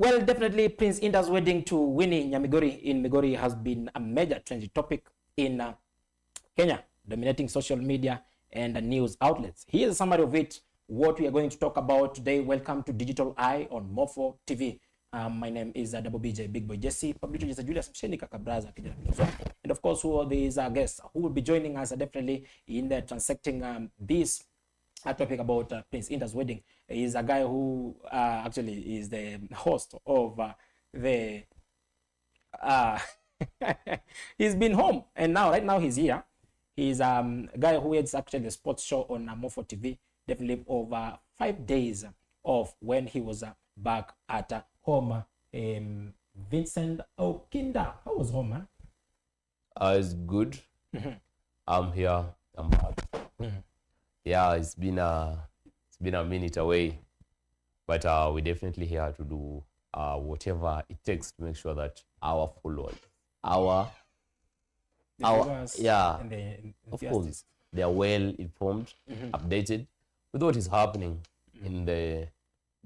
Well, definitely Prince Inda's wedding to Winnie Nyamigori in Migori has been a major trending topic in Kenya, dominating social media and news outlets. Here's a summary of it, what we are going to talk about today. Welcome to Digital Eye on Mofo TV. My name is Double BJ Big Boy Jesse, publisher Jesse Julius Msheni Kakabraza, and of course, who are these guests who will be joining us definitely in the transecting this topic about Prince Inda's wedding. Is a guy who actually is the host of the he's been home and right now he's here. He's a guy who heads actually the sports show on Mofo TV, definitely over 5 days of when he was back at home. Vincent Okinda, how was home, man? It's good. I'm here. I'm back. Yeah, it's been a minute away, but we're definitely here to do whatever it takes to make sure that our followers, of course, they are well informed, updated with what is happening in the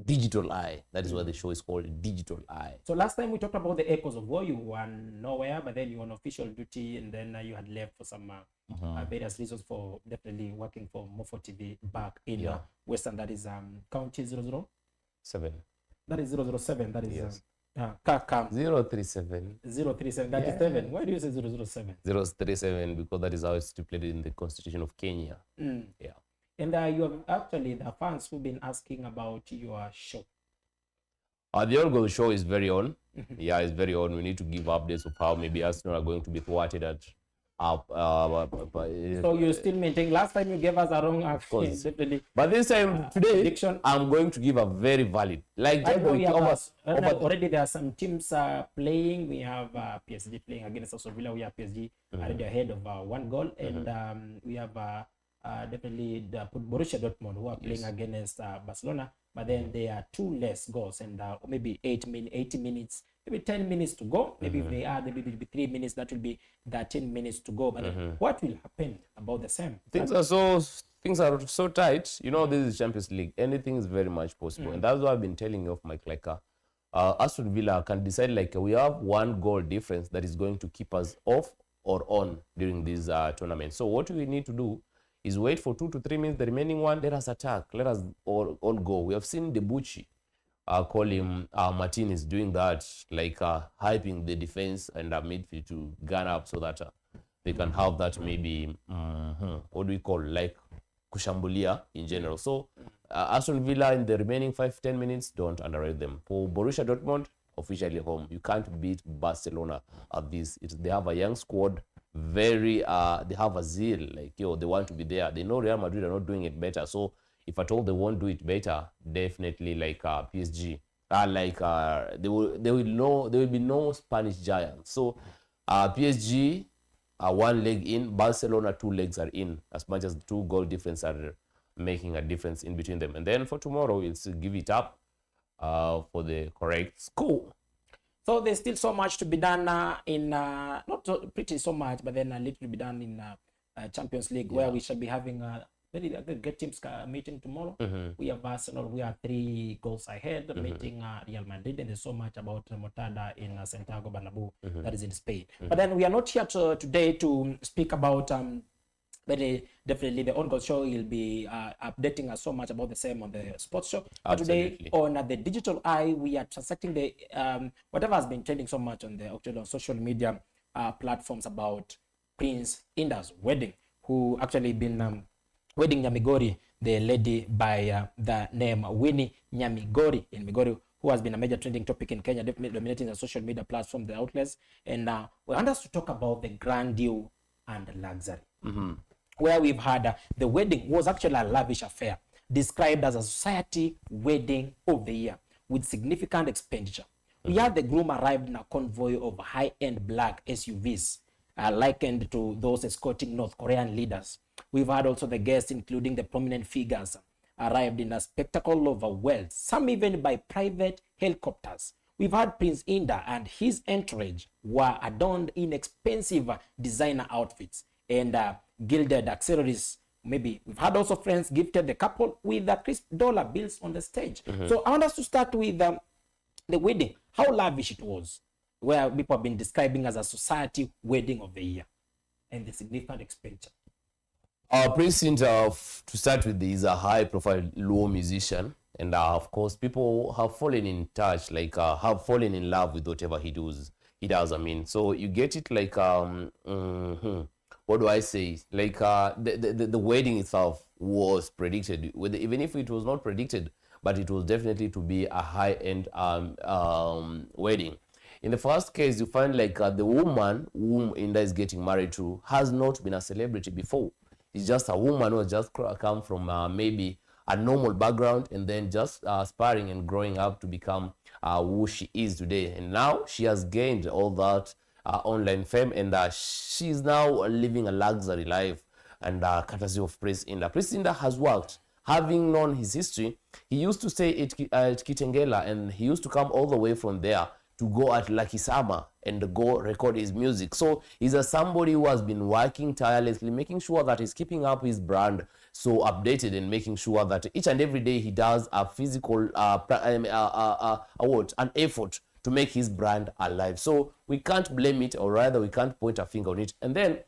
digital eye. That is why the show is called Digital Eye. So last time we talked about the echoes of war. You were nowhere, but then you were on official duty, and then you had left for some various reasons for definitely working for Mofo TV back in Western. That is county 007. That is 007. That is yes. 037. 037. That is 7. Why do you say 007? 037 because that is how it's stipulated in the Constitution of Kenya. Yeah. And you have actually the fans who've been asking about your show. The On Goal show is very on. Yeah, it's very on. We need to give updates of how maybe Arsenal are going to be thwarted at. So you still maintain? Last time you gave us a wrong definitely. But this time today, prediction. I'm going to give a very valid. Like already there are some teams playing. We have PSG playing against Aston Villa. We have PSG already ahead of 1 goal, and we have definitely the Borussia Dortmund who are playing against Barcelona, but then there are 2 less goals and maybe 80 minutes, maybe 10 minutes to go. Maybe if they are, maybe it will be 3 minutes. That will be 13 minutes to go. But what will happen about the same? Things are so tight. You know, this is Champions League. Anything is very much possible, and that's what I've been telling you of Mike Lecker. Aston Villa can decide we have 1 goal difference that is going to keep us off or on during this tournament. So what we need to do is wait for 2 to 3 minutes. The remaining one, let us attack. Let us all go. We have seen Debuchy call him Martinez doing that, hyping the defense and midfield to gun up so that they can have that maybe, what do we call, kushambulia in general. So Aston Villa in the remaining 5-10 minutes, don't underrate them. For Borussia Dortmund, officially home, you can't beat Barcelona at this. They have a young squad. They have a zeal, they want to be there. They know Real Madrid are not doing it better. So if at all they won't do it better, definitely PSG. There will be no Spanish giants. So PSG are 1 leg in, Barcelona 2 legs are in, as much as 2 goal difference are making a difference in between them. And then for tomorrow, we'll still give it up for the correct score. So there's still so much to be done in, not pretty so much, but then a little to be done in Champions League, where we shall be having very good teams meeting tomorrow. We have Arsenal, we are 3 goals ahead, meeting Real Madrid, and there's so much about Motada in Santiago Bernabeu, that is in Spain. But then we are not here today to speak about but definitely the On Goal show will be updating us so much about the same on the sports show. But today on the Digital Eye, we are transacting the whatever has been trending so much on the social media platforms about Prince Inda's wedding, who actually been wedding Nyamigori, the lady by the name Winnie Nyamigori in Migori, who has been a major trending topic in Kenya, dominating the social media platform, the outlets. And we want us to talk about the grandeur and luxury. Where we've had the wedding was actually a lavish affair, described as a society wedding of the year with significant expenditure. We had the groom arrived in a convoy of high-end black SUVs, likened to those escorting North Korean leaders. We've had also the guests, including the prominent figures, arrived in a spectacle of wealth, some even by private helicopters. We've had Prince Inda and his entourage were adorned in expensive designer outfits and gilded accessories. Maybe we've had also friends gifted the couple with crisp dollar bills on the stage. So I want us to start with the wedding, how lavish it was, where people have been describing as a society wedding of the year, and the significant expenditure. Prince Inda, to start with, is a high-profile Luo musician, and of course, people have fallen in touch, like have fallen in love with whatever he does. I mean, so you get it like what do I say? Like the wedding itself was predicted, even if it was not predicted, but it was definitely to be a high-end wedding. In the first case, you find like the woman whom Inda is getting married to has not been a celebrity before. It's just a woman who has just come from maybe a normal background and then just aspiring and growing up to become who she is today. And now she has gained all that online fame, and she's now living a luxury life, and courtesy of Prince Inda. Prince Inda has worked. Having known his history, he used to stay at Kitengela, and he used to come all the way from there to go at Lakisama and go record his music. So he's somebody who has been working tirelessly, making sure that he's keeping up his brand so updated, and making sure that each and every day he does a physical an effort to make his brand alive. So we can't blame it, or rather we can't point a finger on it. And then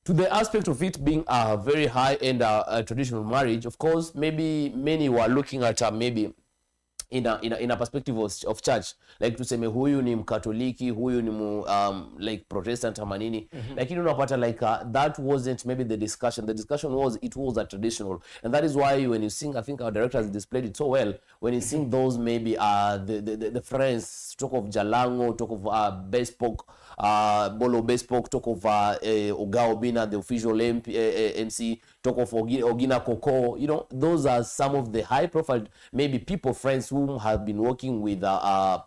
to the aspect of it being a very high-end traditional marriage, of course, maybe many were looking at maybe in a perspective of church, like tuseme huyu ni mkatoliki, huyu ni like Protestant ama nini. Like unapata like that wasn't maybe the discussion. The discussion was, it was a traditional, and that is why when you sing, I think our director has displayed it so well, when you sing those maybe the friends talk of Jalango, talk of Bespoke, Bolo Bespoke, talk of Oga Obina, the official MC, talk of Ogina Koko, those are some of the high profile maybe people, friends who have been working with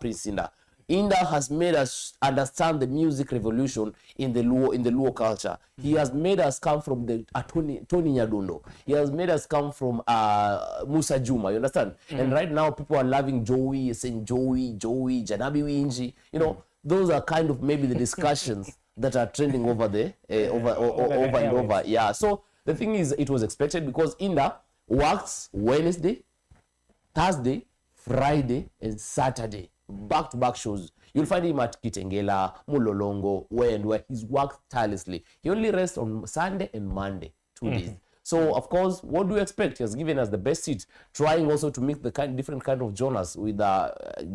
Prince Inda. Inda has made us understand the music revolution in the Luo culture. He has made us come from the Tony Nyadundo. He has made us come from Musa Juma, you understand? And right now people are loving Joey, saying Joey, Janabi Winji. Those are kind of maybe the discussions that are trending over there, over. Yeah. So the thing is, it was expected because Inda works Wednesday, Thursday, Friday, and Saturday. Back-to-back shows. You'll find him at Kitengela, Mulolongo, where he's worked tirelessly. He only rests on Sunday and Monday, 2 days. So, of course, what do you expect? He has given us the best seat, trying also to mix the different kind of genres with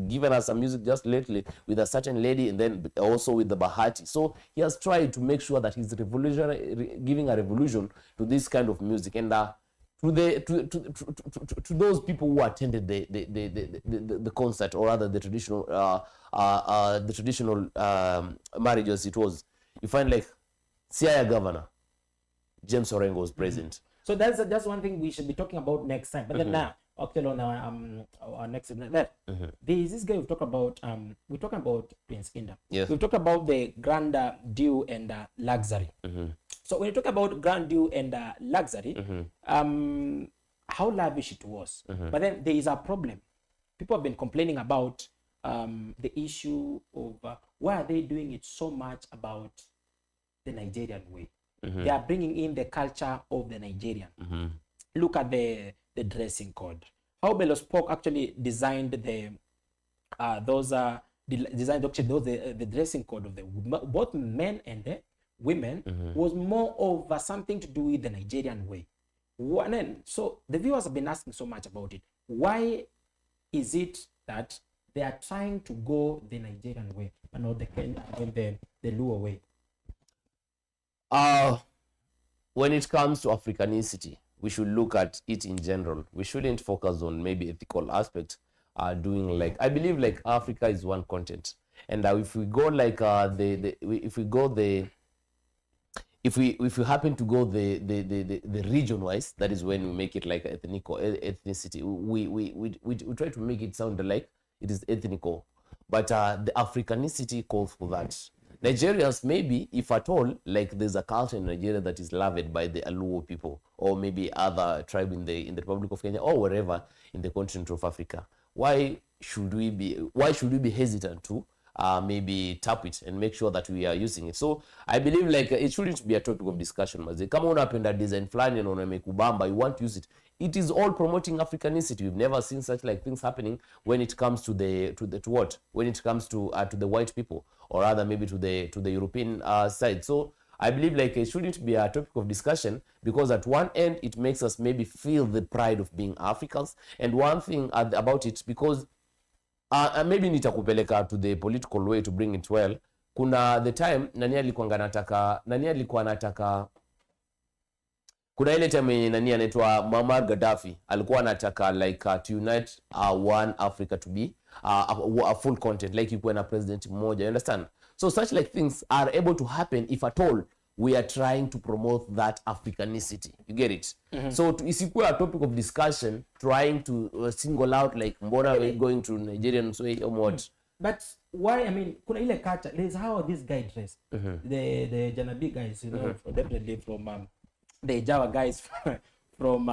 given us some music just lately with a certain lady, and then also with the Bahati. So he has tried to make sure that he's giving a revolution to this kind of music. And to those people who attended the concert, or rather the traditional marriages, it was, you find like Siaya Governor James Orengo was present. So that's one thing we should be talking about next time. But then now, actually on our next segment, there is this guy we've talked about. We're talking about Prince Inda. Yes. We've talked about the grandeur and luxury. So when you talk about grandeur and luxury, how lavish it was. But then there is a problem. People have been complaining about the issue of why are they doing it so much about the Nigerian way. They are bringing in the culture of the Nigerian. Look at the dressing code. How Belospoke actually designed the dressing code of the both men and the women was more of something to do with the Nigerian way. So the viewers have been asking so much about it. Why is it that they are trying to go the Nigerian way and not the Luo way? When it comes to Africanicity, we should look at it in general. We shouldn't focus on maybe ethical aspects. Doing like, I believe like Africa is one continent, and if we go like if we happen to go the region wise, that is when we make it like ethnicity. We try to make it sound like it is ethnical, but the Africanicity calls for that. Nigerians, maybe, if at all, like there's a culture in Nigeria that is loved by the Aluo people, or maybe other tribe in the Republic of Kenya, or wherever in the continent of Africa. Why should we be hesitant to maybe tap it and make sure that we are using it. So I believe like it shouldn't be a topic of discussion. Maze. Kama unapenda design flani na unamekubamba, you want to use it. It is all promoting Africanicity. We've never seen such like things happening when it comes to what? When it comes to the white people, or rather maybe to the European side. So I believe like it shouldn't be a topic of discussion, because at one end it makes us maybe feel the pride of being Africans, and one thing about it, because maybe nitakupeleka to the political way to bring it well. Kuna the time nani alikuwa anataka kuna ile time nani anaitwa Muammar Gaddafi alikuwa anataka like to unite one Africa to be a full continent, like ikuwe na president mmoja, you understand? So such like things are able to happen if at all we are trying to promote that Africanicity. You get it? So isikuwe a topic of discussion trying to single out like mbona we going to Nigerian way or what. But why, I mean, kuna ile culture, there's how this guy dressed. The Janabi guys, you know, definitely from the Java guys from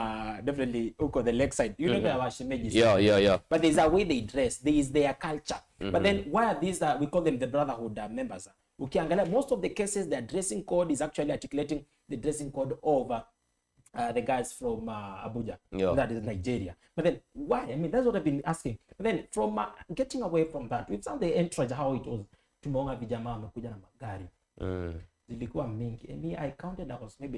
definitely Uko, the lakeside. You know the Awashimejis. Yeah. But there's a way they dress. There is their culture. But then why are these, we call them the brotherhood members. Ukiangalia, most of the cases, their dressing code is actually articulating the dressing code of the guys from Abuja. That is Nigeria. But then why? I mean, that's what I've been asking. But then from getting away from that, we've seen the entourage, how it was. Tumeona vijana wamekuja na magari. Zilikuwa mingi. And me, I counted,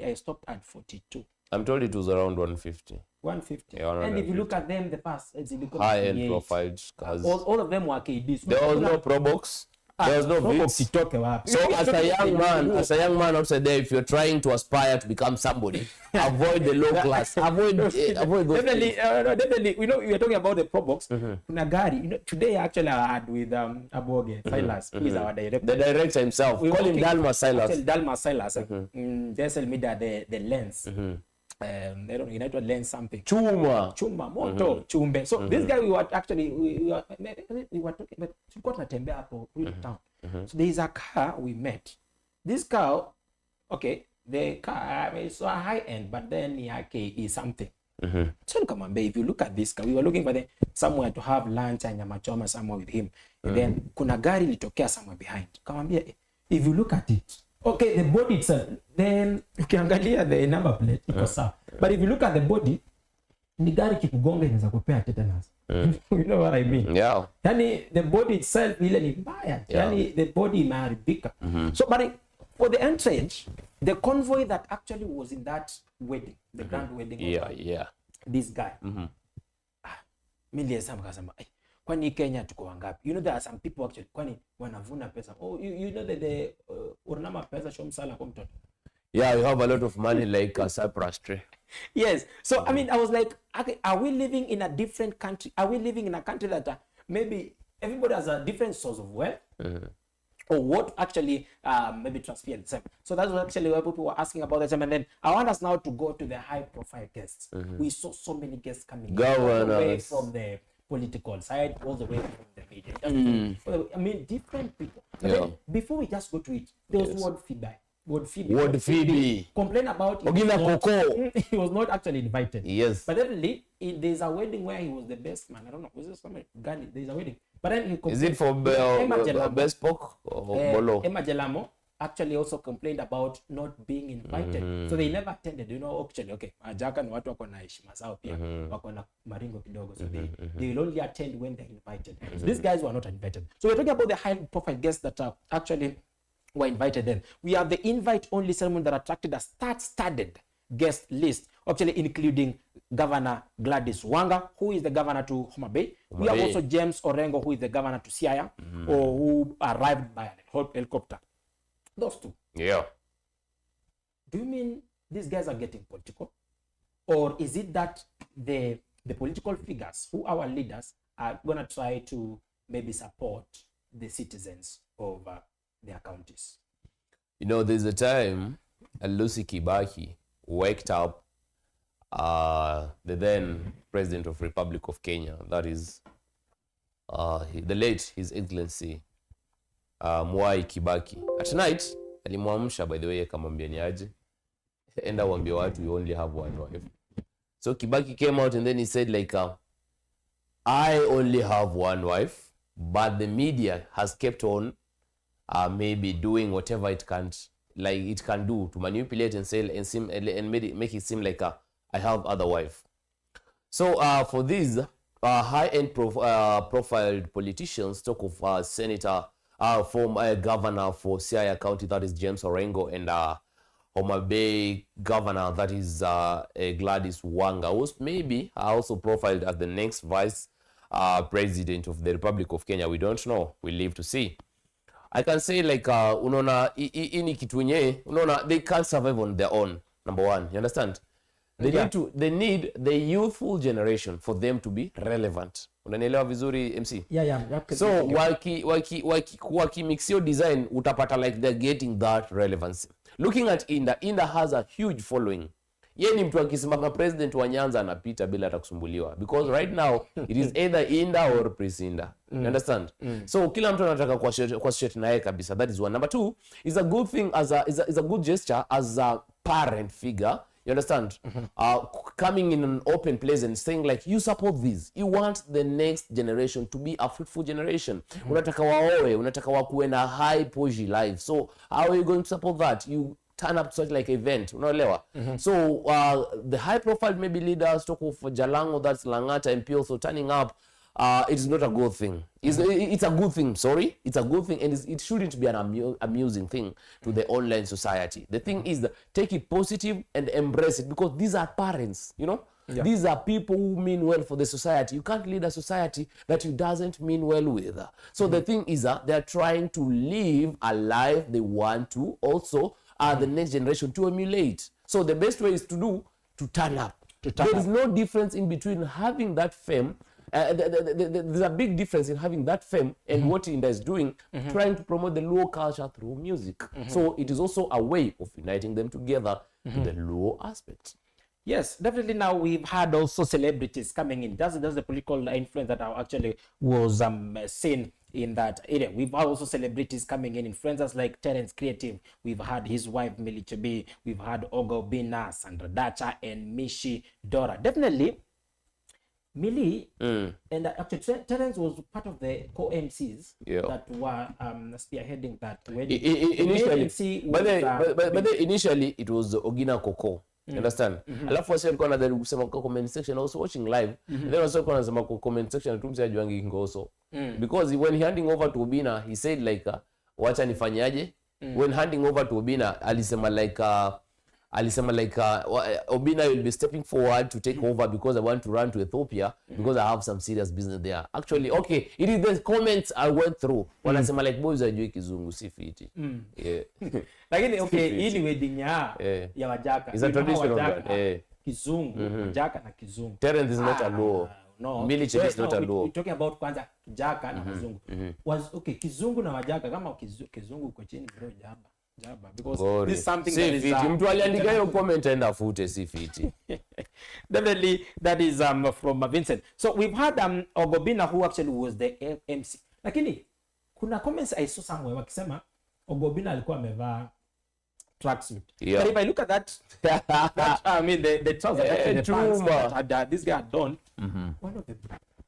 I stopped at 42. I'm told it was around 150. 150. Yeah, and if you look at them, the past, high-end profiled cars. All of them were KDs. There was no Pro Box. There was no Beats. So as a young man outside there, if you're trying to aspire to become somebody, avoid the low class. Avoid those definitely. You know, we are talking about the Pro Box. Nagari. You know, today actually I had with Aboge Silas, who is our director. The director himself. Call him Dalma Silas. Actually, Dalma Silas. They tell me that the lens. They don't United lens something. Chuma, moto, chumbe. So this guy we were talking, but we got a tembe hapo town. So there is a car we met. This car, okay, the car is so high end, but then is something. So come on, if you look at this car, we were looking for somewhere to have lunch and nyamachoma somewhere with him. And then kuna gari litokea somewhere behind. Come on, if you look at it. Okay, the body itself, then ukiangalia the number plate iko sawa. But if you look at the body, ni gari kikugonga inaweza kupea tetanus. You know what I mean? Yeah. Yani the body itself ile ni mbaya. Yani the body imeharibika. So but for the entourage, the convoy that actually was in that wedding, the grand wedding. Yeah. This guy. Mimi kasema kwani Kenya tuko wangapi? You know, there are some people actually kwani wanavuna pesa. Oh, you know that the unama pesa shomsala kwa mtoto. Yeah, you have a lot of money like a Cyprus tree. Yes. So I mean, I was like, okay, are we living in a different country? Are we living in a country that maybe everybody has a different source of wealth? Or what actually maybe transfer the same? So that's what actually what people were asking about the same. And then I want us now to go to the high profile guests. We saw so many guests coming away from the political side, all the way from the media. I mean, different people. Yeah. Before we just go to it, there was Ward Phoebe complain about it. He was not actually invited. Yes. But definitely, there's a wedding where he was the best man. I don't know. Was it somewhere? Ghana? There's a wedding. But then he complained. Is it for best pork or Bolo? Emma Jelamo actually also complained about not being invited. So they never attended. You know, actually, okay, Ajaka ni watu wako na heshima zao pia. Wako na maringo kidogo. So they will only attend when they're invited. So these guys were not invited. So we're talking about the high profile guests that actually were invited then. We have the invite-only ceremony that attracted a star-studded guest list, actually including Governor Gladys Wanga, who is the governor to Homa Bay. We have also James Orengo, who is the governor to Siaya, or who arrived by a helicopter. Those two. Yeah. Do you mean these guys are getting political? Or is it that the political figures, who are our leaders, are going to try to maybe support the citizens of their counties? You know, there's a time Lucy Kibaki waked up the then president of Republic of Kenya, that is the late His Excellency Mwai Kibaki. At night, alimwamsha, by the way, akamwambia ni aje, enda waambie watu you only have one wife. So Kibaki came out and then he said like, I only have one wife but the media has kept on maybe doing whatever it can do to manipulate and sell and make it seem like I have other wife. So for these high-end profiled politicians, talk of Senator, former governor for Siaya County, that is James Orengo, and Homa Bay governor, that is Gladys Wanga, who's maybe also profiled as the next vice president of the Republic of Kenya. We don't know. We live to see. I can say like unaona ini kitu yenyewe unaona they can't survive on their own. Number one, you understand? They need the youthful generation for them to be relevant. Unanielewa vizuri MC? Yeah. So waki mix your design utapata like they're getting that relevancy. Looking at Inda has a huge following. Yeye ni mtu akisimama president wa Nyanza anapita bila hata kusumbuliwa, because right now it is either Inda or Prince Inda. You understand? So kila mtu anataka kwa shit na yeye kabisa. That is one. Number two, is a good thing is a good gesture as a parent figure. You understand? Coming in an open place and saying like, you support this. You want the next generation to be a fruitful generation. Unataka waoe, unataka wakuwe na high poji life. So how are you going to support that? You turn up to such like event, unaelewa? So the high profile maybe leaders, talk of Jalango, that's Langata MP also turning up, it is not a good thing. It's a good thing, sorry. It's a good thing, and it shouldn't be an amusing thing to the online society. The thing is, take it positive and embrace it, because these are parents, you know? Yeah. These are people who mean well for the society. You can't lead a society that you doesn't mean well with. So the thing is, they're trying to live a life they want to also the next generation to emulate. So the best way is to turn up. There is no difference in between having that fame. There's a big difference in having that fame and what Inda is doing, trying to promote the Luo culture through music. So it is also a way of uniting them together to the Luo aspect. Yes, definitely. Now we've had also celebrities coming in. That's the political influence that actually was seen in that area. We've had also celebrities coming in, influencers like Terence Creative. We've had his wife Millie Chebe. We've had Ogo Bina, Sandra Dacha, and Mishi Dora. Definitely, Millie and actually Terence was part of the co-MCs that were spearheading that wedding. Initially, it was Ogina Koko. You understand? Alafu wasi alikuwa anadhani kusema kwa comment section, also watching live. Then wasi alikuwa anasema kwa comment section tumsi ajuangi ngoso. Because when he handing over to Obina, he said like wacha nifanyaje? When handing over to Obina, alisema like Obina will be stepping forward to take over because I want to run to Ethiopia because I have some serious business there. Actually, okay, it is the comments I went through. Wanasema like boys ajui kizungu si fiti. Yeah. Lakini okay, hii ni wedding ya Wajaka. It's a traditional Kizungu, Wajaka na Kizungu. Terence is not a Luo. No. Millie Chebe is not a Luo. We're talking about kwanza Kijaka na Kizungu. Was okay, Kizungu na Wajaka kama Kizungu uko chini bro jaba. Because this is something that is mtu aliandika hiyo comment and afute si fiti. Definitely that is from Vincent. So we've had Ogobina who actually was the MC. Lakini kuna comments I saw somewhere wakisema Ogobina alikuwa amevaa tracksuit. Yeah. But if I look at that I mean the trousers the pants that this guy had done, one of the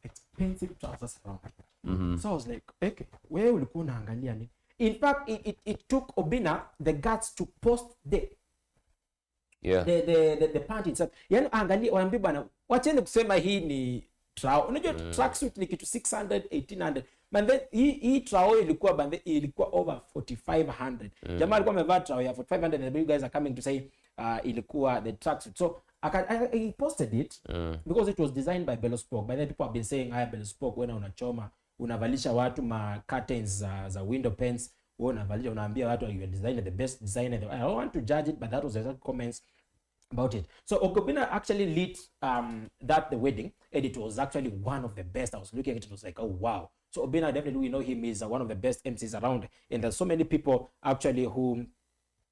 expensive trousers around. So I was like, okay, wewe ulikuwa unaangalia nini? In fact, it took Obina the guts to post the pant itself. Yani angalia waambie bwana, wacheni kusema hii ni trao. Unajua tracksuit ni kitu 600 1800. But then hii trao ilikuwa over 4500. Jamaa alikuwa amevaa trao ya 4500 and you guys are coming to say ilikuwa the tracksuit. So he posted it because it was designed by Belospoke. By then people have been saying Belospoke when unachoma unavalisha watu ma curtains za window panes, unavalisha unaambia watu you are designer the best designer. I don't want to judge it, but that was the comments about it. So Ogobina actually lit the wedding, and it was actually one of the best. I was looking at it, was like, oh wow. So Obina, definitely we know him is one of the best MCs around, and there's so many people actually who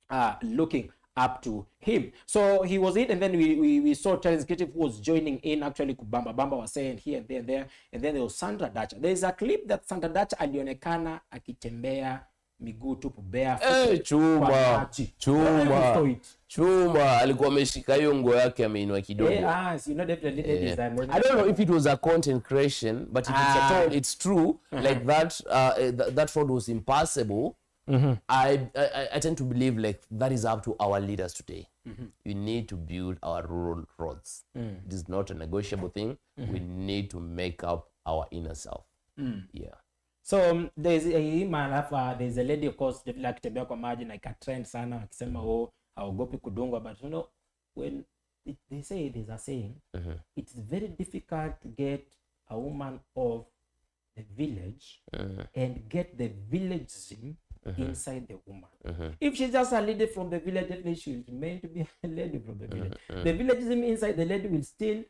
are looking up to him. So he was it, and then we saw Terence Creative who was joining in. Actually Bamba was saying here and there, and then there was Sandra Dacha. There is a clip that Sandra Dacha alionekana akitembea miguu tupu bare chuma alikuwa ameshika hiyo nguo yake ameinua kidogo. You know, definitely I don't know if it was a content creation, but if it's at all it's true, like that that fraud was impossible. I tend to believe like that is up to our leaders today. We need to build our rural roads. It is not a negotiable thing. We need to make up our inner self. Yeah. So there's a lady of course definitely akitembea kwa maji na ikatrend sana akisema haogopi kudungwa, but you know when they say, there's a saying, it's very difficult to get a woman of the village and get the villageism inside the woman. If she's just a lady from the village, definitely she's meant to be a lady from the village. The villageism inside the lady will still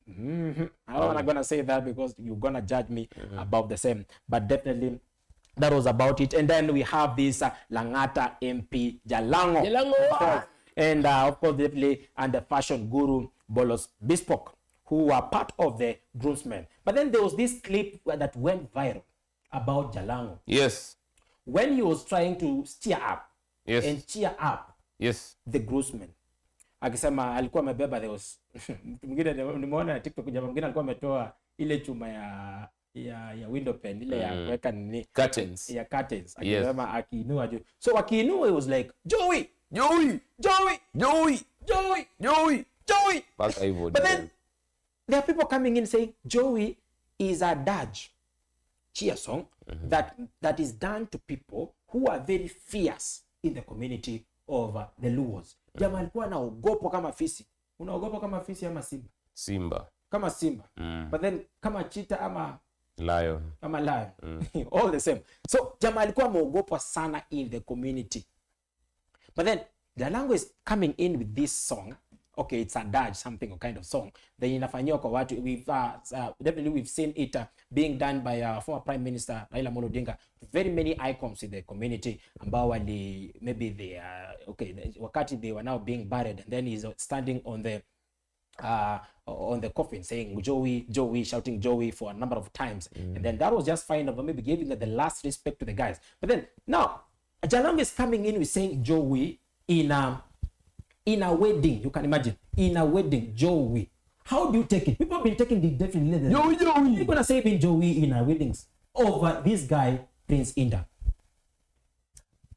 I'm not gonna say that because you're gonna judge me about the same, but definitely that was about it. And then we have this Langata MP Jalango. And of course definitely and the fashion guru Bolos Bespoke, who were part of the groomsmen. But then there was this clip that went viral about Jalango. Yes. When he was trying to steer up and cheer up the groomsmen. Akisema alikuwa amebeba, there was mwingine nimeona na TikTok jamaa mwingine alikuwa ametoa ile chuma ya window pane ile ya kuweka nini curtains. Akisema akiinua juu. So akiinua it was like Joey. But then there are people coming in saying Joey is a dirge cheer song that is done to people who are very fierce in the community of the Luos. Jamaa alikuwa anaogopa kama fisi. Unaogopa kama fisi ama simba? Kama simba. But then kama cheetah ama lion. All the same. So jamaa alikuwa ameogopa sana in the community. But then Jalango is coming in with this song. Okay, it's a dirge, something kind of song. Then inafanywa kwa watu. Definitely we've seen it being done by former Prime Minister Raila Amolo Odinga. Very many icons in the community ambao maybe they are wakati they were now being buried, and then he's standing on the coffin saying Joey, shouting Joey for a number of times. And then that was just fine of maybe giving the last respect to the guys. But then now Jalango is coming in with saying Joey in a wedding. You can imagine, in a wedding, Joey. How do you take it? People have been taking the definitely. Joey. You're gonna say being Joey in a weddings over this guy, Prince Inda.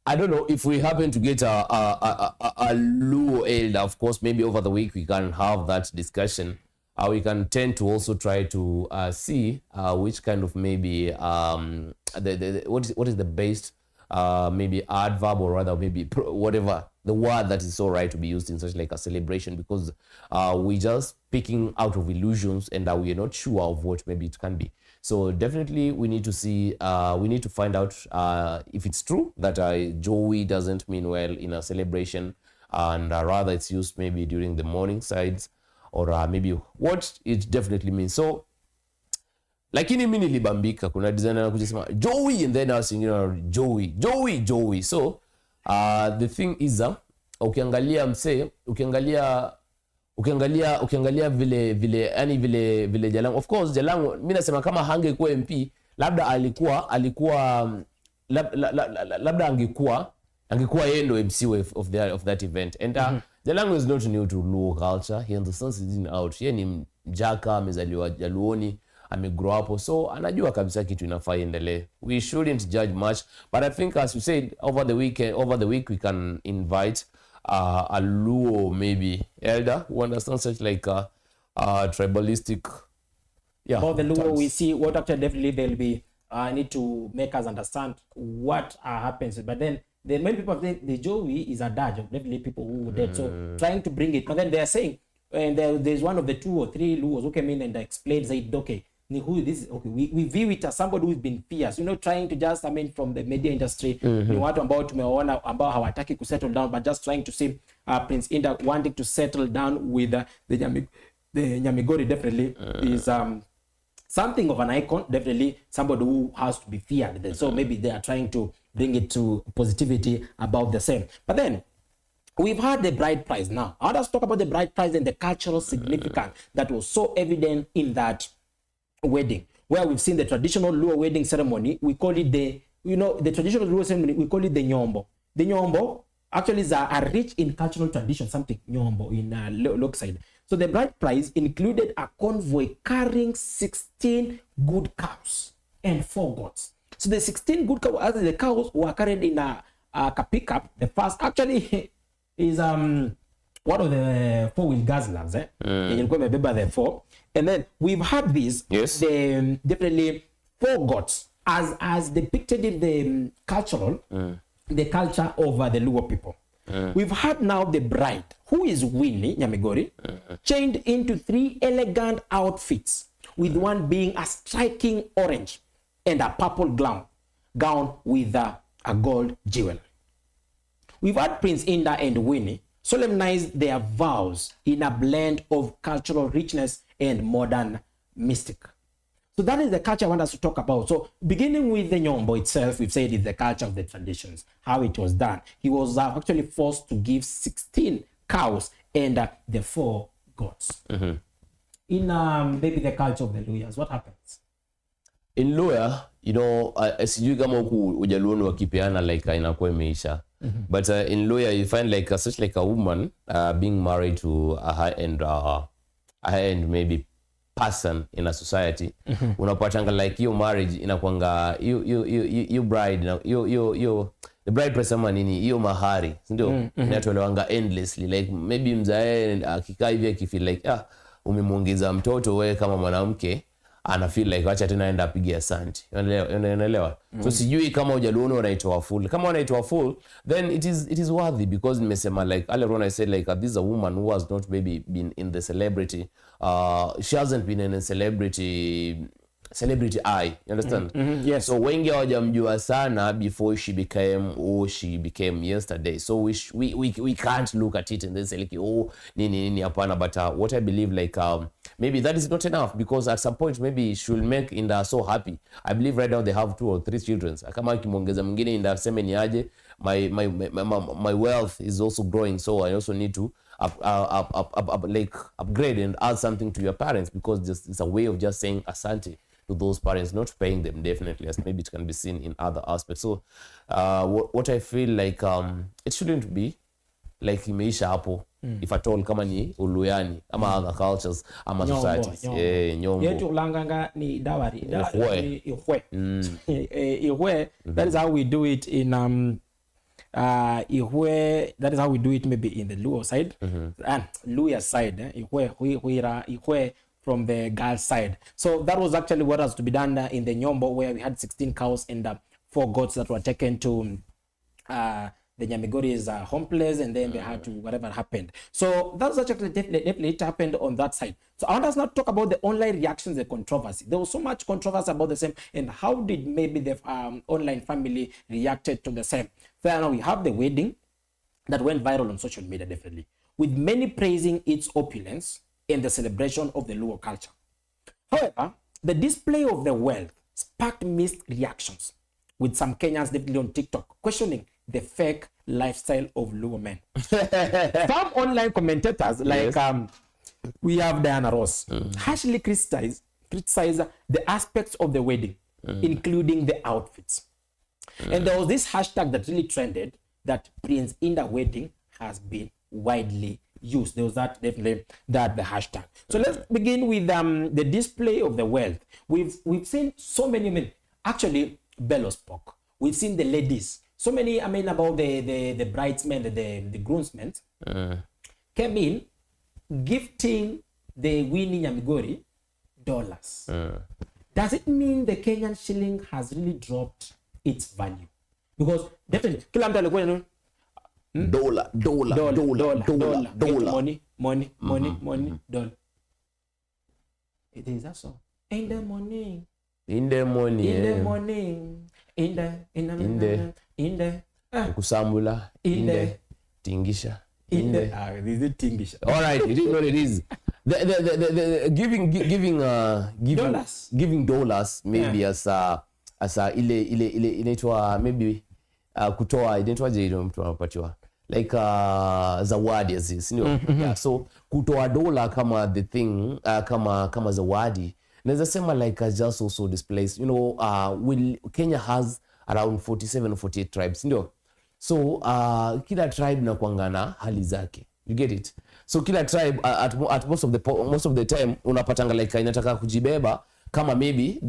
I don't know if we happen to get a Luo elder. Of course, maybe over the week we can have that discussion. We can tend to also try to see which kind of maybe what is the best maybe adverb, or rather maybe whatever the word that is so right to be used in such like a celebration, because we just picking out of illusions and we are not sure of what maybe it can be. So definitely we need to see, we need to find out if it's true that Joey doesn't mean well in a celebration, and rather it's used maybe during the morning sides, or maybe what it definitely means. So lakini mimi nilibambika, kuna designer anakuja sema Joey, and then I was singing Joey. So the thing is ukiangalia mse, ukiangalia vile yani vile Jalango, of course Jalango mimi nasema kama hangekuwa MP labda labda angekuwa yeye ndo MC of that event. And Jalango is not new to Luo culture. He understands it in out. Yeye ni mjaka, amezaliwa Jaluoni, amegrow up, so anajua kabisa kitu inafaa iendelee. We shouldn't judge much, but I think as you said, over the week we can invite a Luo maybe elder who understands such like tribalistic about the Luo. We see what after definitely they'll be need to make us understand what happens. But then many people think the Joey is a dodge of definitely people who were dead, so trying to bring it. But then they are saying, and there's one of the 2 or 3 Luos who came in and explained, said, okay, who this is, okay, we view it as somebody who's been fierce, trying to just, from the media industry, ni watu ambao tumeona ambao hawataki ku settle down, but just trying to see Prince Inda wanting to settle down with the Nyamigori definitely is something of an icon, definitely somebody who has to be feared. So maybe they are trying to bring it to positivity about the same. But then we've had the bride price now. Let us talk about the bride price and the cultural significance that was so evident in that wedding, where we've seen the traditional Luo wedding ceremony. We call it the you know, the traditional Luo ceremony, we call it the Nyombo. The Nyombo actually is a rich in cultural tradition, something Nyombo in Lok side. So the bride price included a convoy carrying 16 good cows and 4 goats. So the 16 good cows, as the cows were carried in a pickup. The first actually is one of the 4-wheel guzzlers. The 4. And then we've had this. Yes. The definitely 4 goats as depicted in the cultural, the culture of the Luo people. We've had now the bride, who is Winnie Nyamigori, chained into 3 elegant outfits, with one being a striking orange and a purple gown with a gold jewelry. We've had Prince Inda and Winnie solemnize their vows in a blend of cultural richness and modern mystic. So that is the culture I want us to talk about. So beginning with the Nyombo itself, we've said it's the culture of the traditions, how it was done. He was actually forced to give 16 cows and the 4 goats. In maybe the culture of the Luyas, what happens? In Luya, you know, sijui kama huku Ujaluoni wakipeana like inakuwa imeisha. But in Luya, you find like such like a woman being married to a high-end maybe person in a society. Unapatanga like your marriage inakuanga you bride, the bride price ama nini, hiyo mahari, ndio inatolewanga endlessly, like maybe mzae akikaa hivi akifeel like umemuongeza mtoto wewe kama mwanamke, ana feel like acha tena aenda apige asante. Unaelewa? So sijui kama Ujaluoni wanaitoa full. Kama wanaitoa full, then it is worthy, because nimesema like earlier on I said like this is a woman who has not maybe been in the celebrity, she hasn't been in a celebrity eye, you understand? Yes. So wengi hawajamjua sana before she became who she became yesterday. So we can't look at it and then say like nini hapana. But what I believe like maybe that is not enough, because at some point maybe she'll make Inda so happy. I believe right now they have 2 or 3 children. Kama kimongeza mwingine Inda sema ni aje, my wealth is also growing, so I also need to like upgrade and add something to your parents, because it's a way of just saying asante to those parents, not paying them definitely, as maybe it can be seen in other aspects. So what I feel like it shouldn't be like imeisha hapo, if at all, kama ni Uluyani ama other cultures ama societies. Nyombo yetu ulanganga ni dawari ihwe. Ihwe, that is how we do it in ihwe, that is how we do it maybe in the Luo side and Luya side. Ihwe from the girl side. So that was actually what has to be done in the Nyombo, where we had 16 cows and 4 goats that were taken to the Nyamigori's home place, and then they had to whatever happened. So that's actually definitely it happened on that side. So I want us now to talk about the online reactions and controversy. There was so much controversy about the same, and how did maybe the online family reacted to the same. So now we have the wedding that went viral on social media, definitely, with many praising its opulence and the celebration of the Luo culture. However, the display of the wealth sparked mixed reactions, with some Kenyans definitely on TikTok questioning the fake lifestyle of Luo men. Some online commentators like we have Diana Ross harshly criticize the aspects of the wedding, including the outfits. And there was this hashtag that really trended, that Prince Inda wedding has been widely used. There was that definitely that the hashtag. So let's begin with the display of the wealth. We've seen so many men. Actually, Bello spoke. We've seen the ladies. So many, I mean, about the bridesmen, the groomsmen came in gifting the Winnie Nyamigori dollars. Does it mean the Kenyan shilling has really dropped its value? Because definitely, kila mtu alikuwa dollar, money, dollar. It is that song. In the morning, kusambula, tingisha, this is tingisha. All right, it is what it is. The giving dollars maybe as a ile inaitwa maybe kutoa inaitwaje ile mtu anapatiwa like zawadi as ndio. Yeah, so kutoa dola kama the thing kama zawadi, naweza sema like just also displays, you know, Kenya has around 47 or 48 tribes, ndio. So kila tribe na kuangana hali zake, you get it. So kila tribe at most of the time unapatanga like inataka kujibeba kama maybe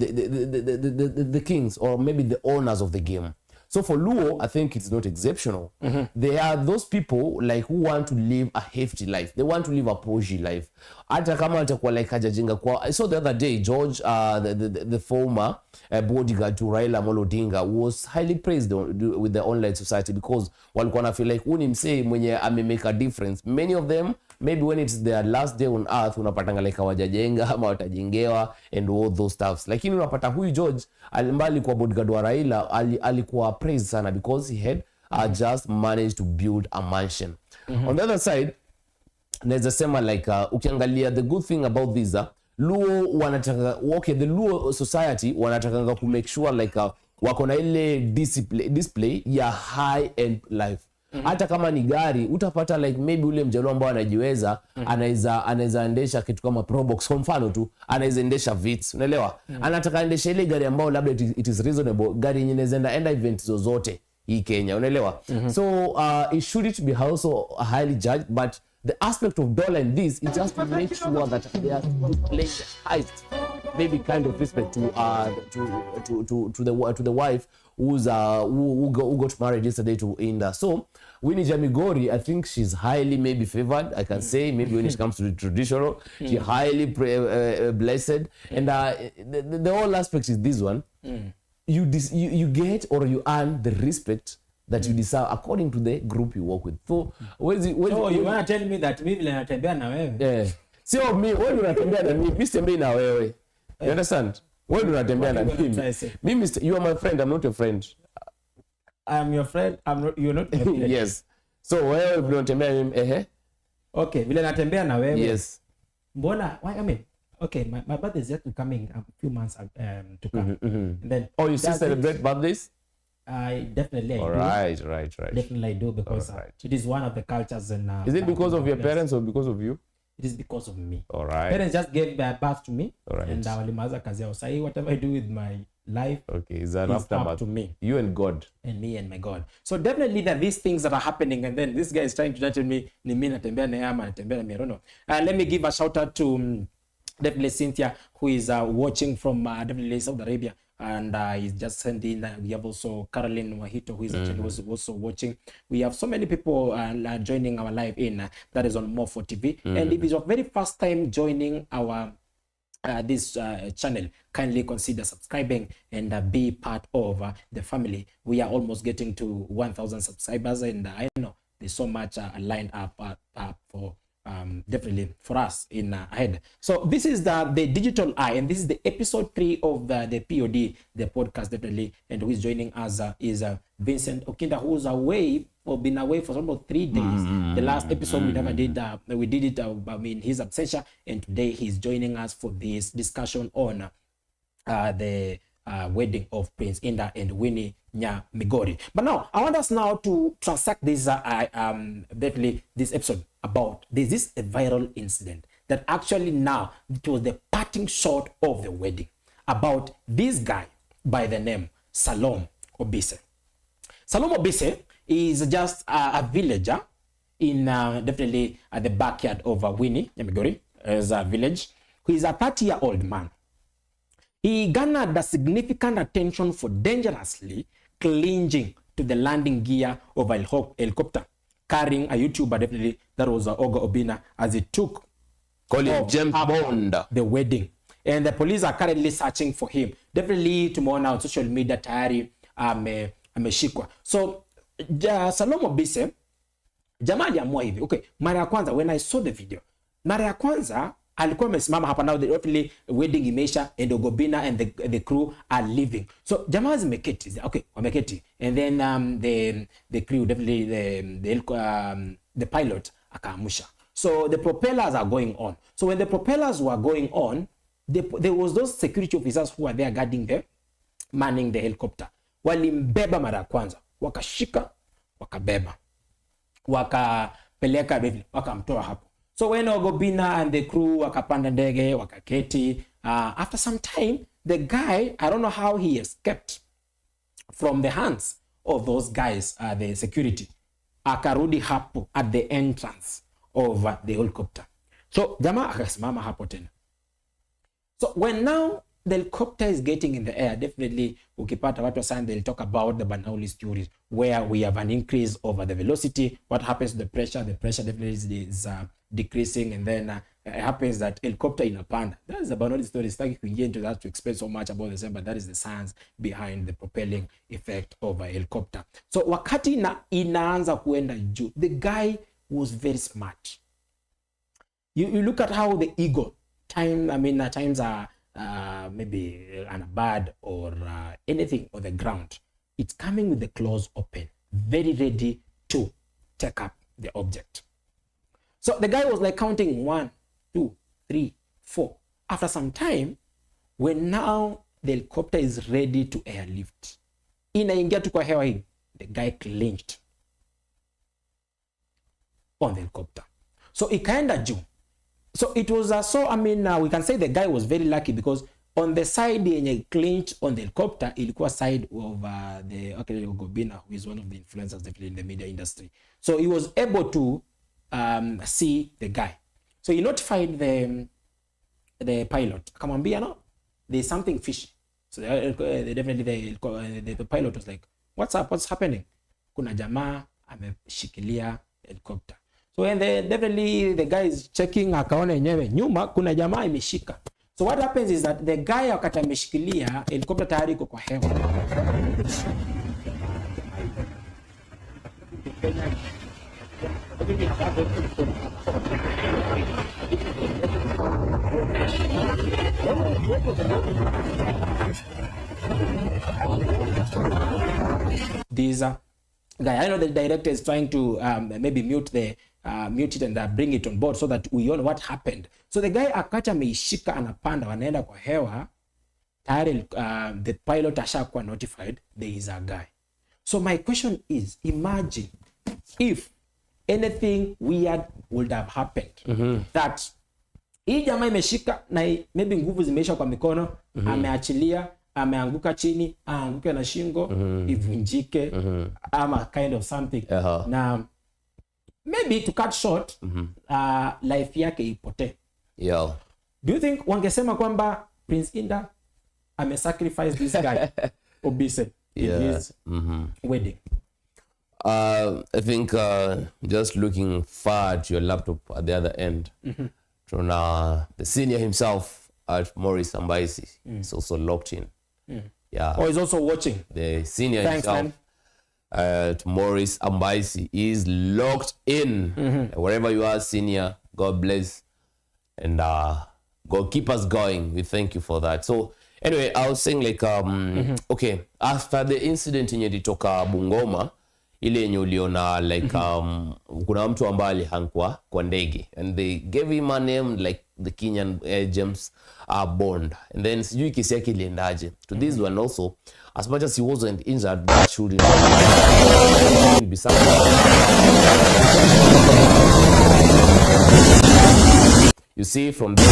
the kings or maybe the owners of the game. So for Luo, I think it's not exceptional. They are those people like who want to live a hefty life. They want to live a poshy life. Hata kama atakuwa like hajajinga kwa. I saw the other day George, the former bodyguard to Raila Amolo Odinga, was highly praised with the online society because walikuwa na feel like uni msee mwenye make a difference. Many of them maybe when it's their last day on earth unapatanga like hawajajenga ama watajengewa and all those stuffs. Lakini unapata huyu George alimbali kwa bodyguard wa Raila alikuwa praised sana because he had just managed to build a mansion. On the other side, naweza sema like ukiangalia the good thing about this Luo wanataka the Luo society wanataka ku make sure like wako na ile display ya high end life. Hata kama ni gari utapata like maybe ule mjaluo ambao anajiweza anaweza endesha kitu kama Probox kwa mfano tu, anaweza endesha Vitz, unaelewa? Anataka endesha ile gari ambao labda it is reasonable, gari yenye inaweza enda event zozote hii Kenya, unaelewa? So it should be also highly judged, but the aspect of dollar in this is just to make sure that they are displaying the highest maybe kind of respect to the wife who got married yesterday to Inda. So Winnie Jamigori, I think she's highly maybe favored. I can say maybe when it comes to the traditional, she highly blessed. And the whole aspect is this one: you get or you earn the respect that you deserve according to the group you work with. So you want to tell me that mimi natembea na wewe? Yeah. Sio mimi, wewe unatembea na mimi, mimi sitembei na wewe. You understand? Wewe unatembea na mimi. Mimi you are my friend, I'm not your friend. I'm your friend, you're not my friend. Yes. So wewe unatembea na mimi Okay, vile natembea na wewe. Yes. Mbona I mean, okay, my birthday is yet coming a few months to come. And then you still celebrate birthdays? I definitely do. Right. Definitely I do because it is one of the cultures and is it because of your parents or because of you? It is because of me. All right. Parents just gave birth to me. All right. And walimaza kazi yao. So whatever I do with my life is up to me. You and God. And me and my God. So definitely there are these things that are happening, and then this guy is trying to tell me ni mimi natembea na yama natembea na Mirono. Let me give a shout out to definitely Cynthia, who is watching from definitely Saudi Arabia. And he's just sending. We have also Caroline Wahito, who is actually also watching. We have so many people joining our live in that is on More4 TV. And if it's your very first time joining our this channel, kindly consider subscribing and be part of the family. We are almost getting to 1,000 subscribers, and I know there's so much lined up for definitely for us in ahead. So this is the Digital Eye, and this is the episode 3 of the POD, the podcast definitely. And who is joining us is Vincent Okinda, who's been away for almost 3 days. The last episode we never did, we did it in his absence, and today he's joining us for this discussion on the wedding of Prince Inda and Winnie Nyamigori. But now I want us now to transact this definitely this episode about this a viral incident that actually now it was the parting shot of the wedding about this guy by the name Salome Obise. Salome Obise is just a villager in definitely at the backyard of Winnie Nyamigori as a village, who is a 30-year-old man. He garnered the significant attention for dangerously clinging to the landing gear of a helicopter, carrying a YouTuber definitely that was Oga Obina as he took James Bond the wedding. And the police are currently searching for him. Definitely tomorrow on social media tayari ameshikwa. So Salome Obise jamaa aliamua hivi. Okay, mara ya kwanza when I saw the video, mara ya kwanza alikuwa amesimama hapa, now the wedding imeisha and Ogobina and the crew are leaving. So jamaa zimeketi. Okay, wameketi. And then the crew definitely the pilot akaamusha. So the propellers are going on. So when the propellers were going on, there was those security officers who were there guarding manning the helicopter. Walimbeba mara ya kwanza, wakashika, wakabeba, wakapeleka wakamtoa hapo. So when Ogobina and the crew wakapanda ndege, wakaketi, after some time, the guy, I don't know how he escaped from the hands of those guys, the security, akarudi hapo at the entrance of the helicopter. So jamaa akasimama hapo tena. So when now the helicopter is getting in the air, definitely ukipata watu wa science, they'll talk about the Bernoulli's theories, where we have an increase over the velocity. What happens to the pressure? The pressure definitely is decreasing, and then it happens that helicopter inapanda. That is the Bernoulli's theory. It's like we get into that to explain so much about the same, but that is the science behind the propelling effect of a helicopter. So wakati inaanza kuenda juu, the guy was very smart. You look at how the ego, times are maybe on a bird or anything on the ground. It's coming with the claws open, very ready to take up the object. So the guy was like counting 1, 2, 3, 4. After some time, when now the helicopter is ready to airlift, inaingia tu kwa hewa hii, the guy clinched on the helicopter. So ikaenda juu. So it was we can say the guy was very lucky, because on the side yenye clinched on the helicopter, ilikuwa side of the Gobina, who is one of the influencers definitely in the media industry. So he was able to see the guy. So he notified the pilot. Akamwambia, no, there's something fishy. So definitely the pilot was like, what's up? What's happening? Kuna jamaa ameshikilia helicopter. So when definitely the guy is checking, akaona yenyewe nyuma kuna jamaa imeshika. So what happens is that the guy wakati ameshikilia helicopter tayari iko kwa hewa. These guy, I know the director is trying to maybe mute it and bring it on board so that we all know what happened. So the guy akacha ameishika anapanda, wanaenda kwa hewa tayari. The pilot ashakuwa notified there is a guy. So my question is, imagine if anything weird would have happened, that hii jamaa imeshika na maybe nguvu zimeisha kwa mikono, ameachilia, ameanguka chini, aanguke na shingo, ivunjike, ama kind of something. Na maybe to cut short, life yake ipote. Yeah. Do you think wangesema kwamba Prince Inda sacrifice this guy Obise in his wedding? I think just looking far at your laptop at the other end, from the senior himself at Maurice Ambaisi is also locked in. Yeah. Or he's also watching. The senior himself at Maurice Ambaisi is locked in. Wherever you are, senior, God bless. And God keep us going. We thank you for that. So anyway, I was saying like, okay, after the incident yenye ilitoka Bungoma, ile yenye uliona like kuna mtu ambaye alihang kwa ndege, and they gave him a name like the Kenyan James Bond, and then sijui kesi yake iliendaje to this one also. As much as he wasn't injured, that should be something. You see, from there,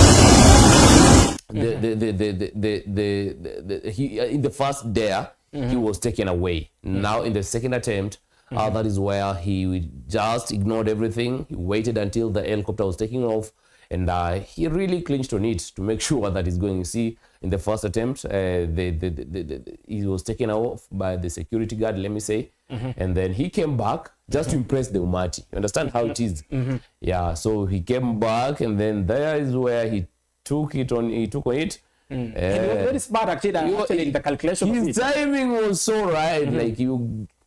he in the first dare, he was taken away. Now in the second attempt, that is where he just ignored everything. He waited until the helicopter was taking off, and he really clinched on it to make sure that he's going. You see, in the first attempt, he was taken off by the security guard, let me say, and then he came back just to impress the Umati. You understand how it is? Yeah, so he came back, and then there is where he took on it. Very smart actually in the calculation. His timing was so right,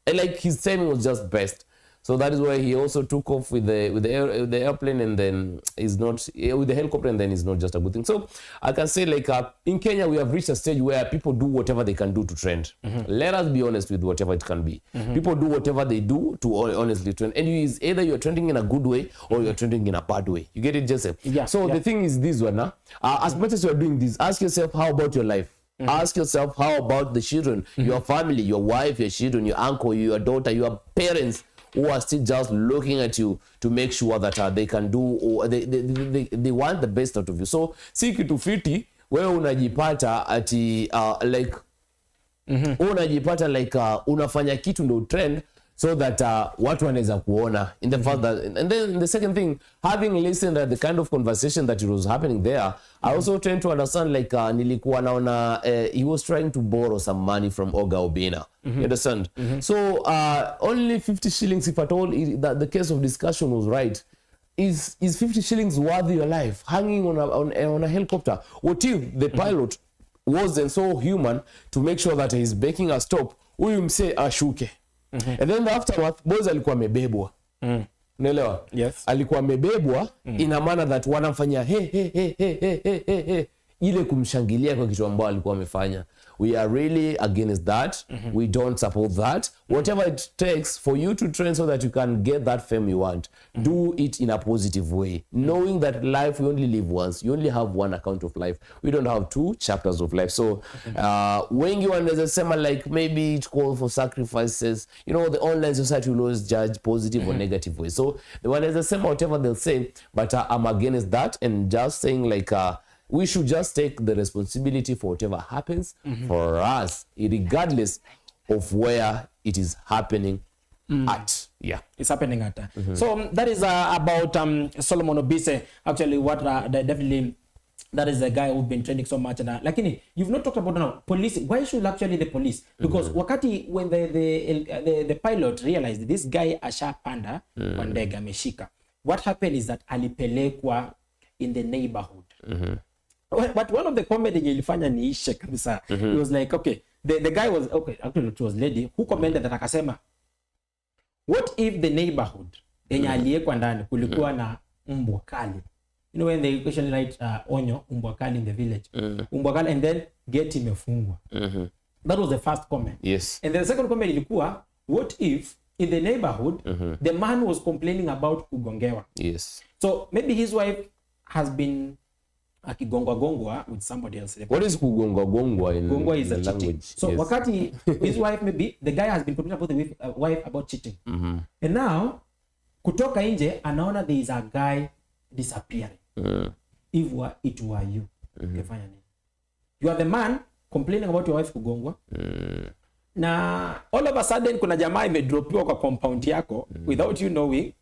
like his timing was just best. So that is why he also took off with the airplane, and then is not with the helicopter, and then is not just a good thing. So I can say like in Kenya we have reached a stage where people do whatever they can do to trend. Let us be honest with whatever it can be. People do whatever they do to honestly trend, and it's either you're trending in a good way or you're trending in a bad way. You get it, Joseph? Yeah. So the thing is this one, as much as you're doing this, ask yourself, how about your life? Ask yourself, how about the children, your family, your wife, your children, your uncle, your daughter, your parents, who are still just looking at you to make sure that they can do, or they want the best out of you. So si kitu fiti wewe unajipata ati like unajipata like unafanya kitu ndo trend so that watu wanaweza kuona in the fact that, and then the second thing, having listened at the kind of conversation that it was happening there, I also tend to understand like nilikuwa naona he was trying to borrow some money from Oga Obina. You understand? So only 50 shillings, if at all that the case of discussion was right, is 50 shillings worth your life hanging on a helicopter? What if the pilot wasn't so human to make sure that he's making a stop, huyu mse ashuke? And then the aftermath, boys alikuwa amebebwa. Unaelewa? Yes. Alikuwa amebebwa ina maana that wanamfanyia he ile kumshangilia kwa kitu ambao alikuwa amefanya. We are really against that. We don't support that. Whatever it takes for you to train so that you can get that fame you want, do it in a positive way. Knowing that life, we only live once. You only have one account of life. We don't have two chapters of life. So wengi wanaweza sema like maybe it calls for sacrifices. You know, the online society will always judge positive or negative way. So the wanaweza sema whatever they'll say, but I'm against that and just saying like we should just take the responsibility for whatever happens for us, regardless of where it is happening at. Yeah, it's happening at. So that is about Solomon Obise. Actually, what definitely that is the guy who's been trending so much. And lakini you've not talked about now police. Why should actually the police? Because wakati when the pilot realized this guy ashapanda kwa ndege ameshika, what happened is that alipelekwa in the neighborhood. But one of the comedy ilifanya niishe kabisa. It was like, okay, the guy was, okay, actually it was lady who commented that akasema, what if the neighborhood yenye aliyekwa ndani kulikuwa na mbwa kali? You know when they usually write onyo, mbwa kali in the village. Mbwa kali, and then gate imefungwa. That was the first comment. Yes. And the second comment ilikuwa, what if in the neighborhood the man was complaining about kugongewa? Yes. So maybe his wife has been akigongwa with somebody else. What is kugongwa in Gongwa is the a cheating. language? So Yes. wakati his wife, maybe the guy has been complaining about the wife about cheating. And now kutoka nje anaona there is a guy disappearing. If it were you, ungefanya nini? You are the man complaining about your wife kugongwa. Na all of a sudden kuna jamaa imedropiwa kwa compound yako without you knowing.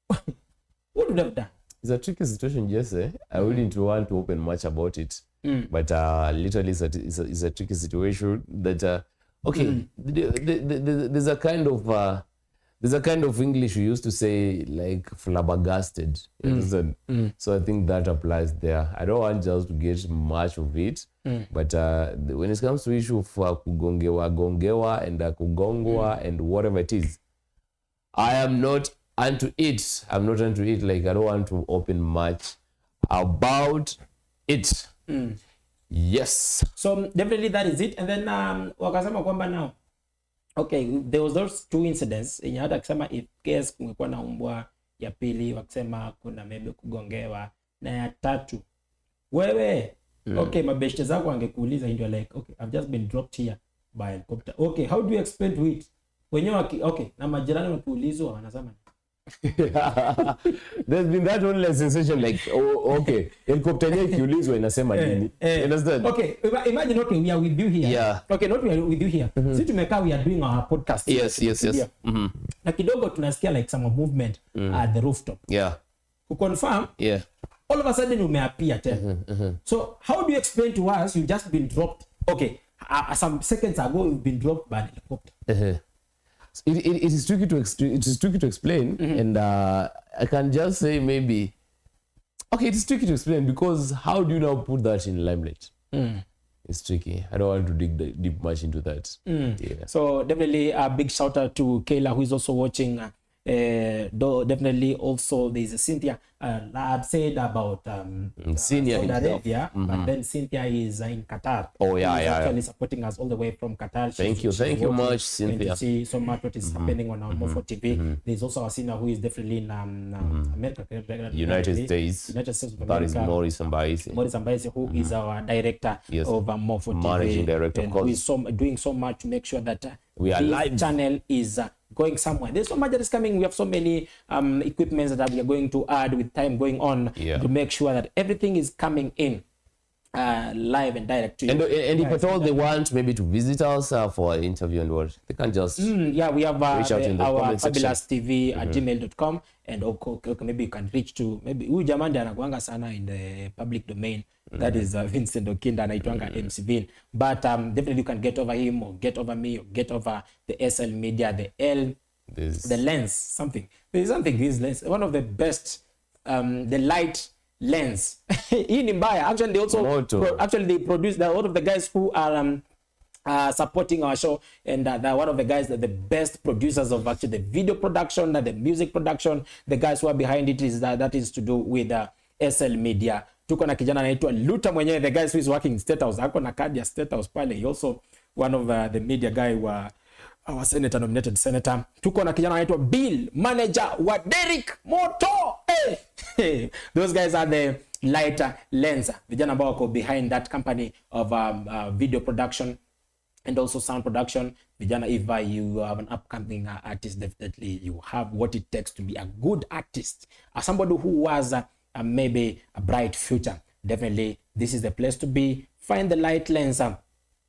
What would have done? It's a tricky situation, Jesse. I wouldn't want to open much about it. But literally it's a tricky situation that okay, there's a kind of English we used to say like flabbergasted. So I think that applies there. I don't want just to get much of it. But when it comes to issue of gongewa and kugongwa and whatever it is, I am not unto it. I'm not unto it. Like I don't want to open much about it. Yes. So definitely that is it. And then wakasema kwamba now, okay, there was those two incidents yenye hata akisema if case kungekuwa na umbwa ya pili, wakisema kuna maybe kugongewa, na ya tatu wewe okay, mabeshte zako angekuuliza ndio like, okay, I've just been dropped here by helicopter. Okay, how do you explain to it? Wenyewe okay, na majirani wakiulizwa wanasema there's been that only sensation like, oh, okay, helicopter yenyewe ikiulizwa inasema nini? Understand? Okay, imagine, okay, we are with you here. Yeah. Okay, not we are with you here. Si tumekaa, we are doing our podcast. Yes. Na kidogo tunasikia like some movement at the rooftop. Yeah. To confirm, Yeah. all of a sudden umeappear tena. So how do you explain to us you've just been dropped? Okay, some seconds ago you've been dropped by an helicopter. It is tricky to explain, and I can just say maybe, okay, it is tricky to explain because how do you now put that in limelight? It's tricky. I don't want to dig deep much into that. Yeah. So definitely a big shout out to Kayla, who is also watching. Though definitely also there's a Cynthia. I'd said about Saudi Arabia, but then Cynthia is in Qatar. Oh yeah, She's actually supporting us all the way from Qatar. Thank you much, Cynthia. To see so much what is happening on our Mofo TV. There's also a senior who is definitely in America, United States. of America. That is Maurice Ambaisi, who is our director of Mofo TV, managing director, and who is doing so much to make sure that we are this live. Channel is going somewhere. There's so much that is coming. We have so many equipments that we are going to add with time going on to make sure that everything is coming in live and direct to you. And if at all they want maybe to visit us for an interview and what, they can just yeah, we have reach out in the our comment section. fabulous.tv at gmail.com, and okay, maybe you can reach to maybe huyu jamaa ndiye anakuanga sana in the public domain. That is Vincent Okinda, anaitwanga MC Vin, but definitely you can get over him or get over me or get over the SL Media, the the lens, something. There's something, this lens, one of the best, the light lens. Hii ni mbaya. Actually, they also they produce a lot of the guys who are supporting our show, and they're one of the guys that the best producers of actually the video production, the music production. The guys who are behind it is that is to do with SL Media. Tuko na kijana anaitwa Luta mwenyewe, the guys who is working in State House. Ako na kadi ya State House pale. He also one of the media guy wa our senator, nominated senator. Tuko na kijana anaitwa Bill, manager wa Derek Moto. Hey. Those guys are the lighter lenser. Vijana ambao wako behind that company of video production and also sound production. Vijana, if you have an upcoming artist, definitely you have what it takes to be a good artist. As somebody who was maybe a bright future, definitely this is the place to be. Find the light lenser.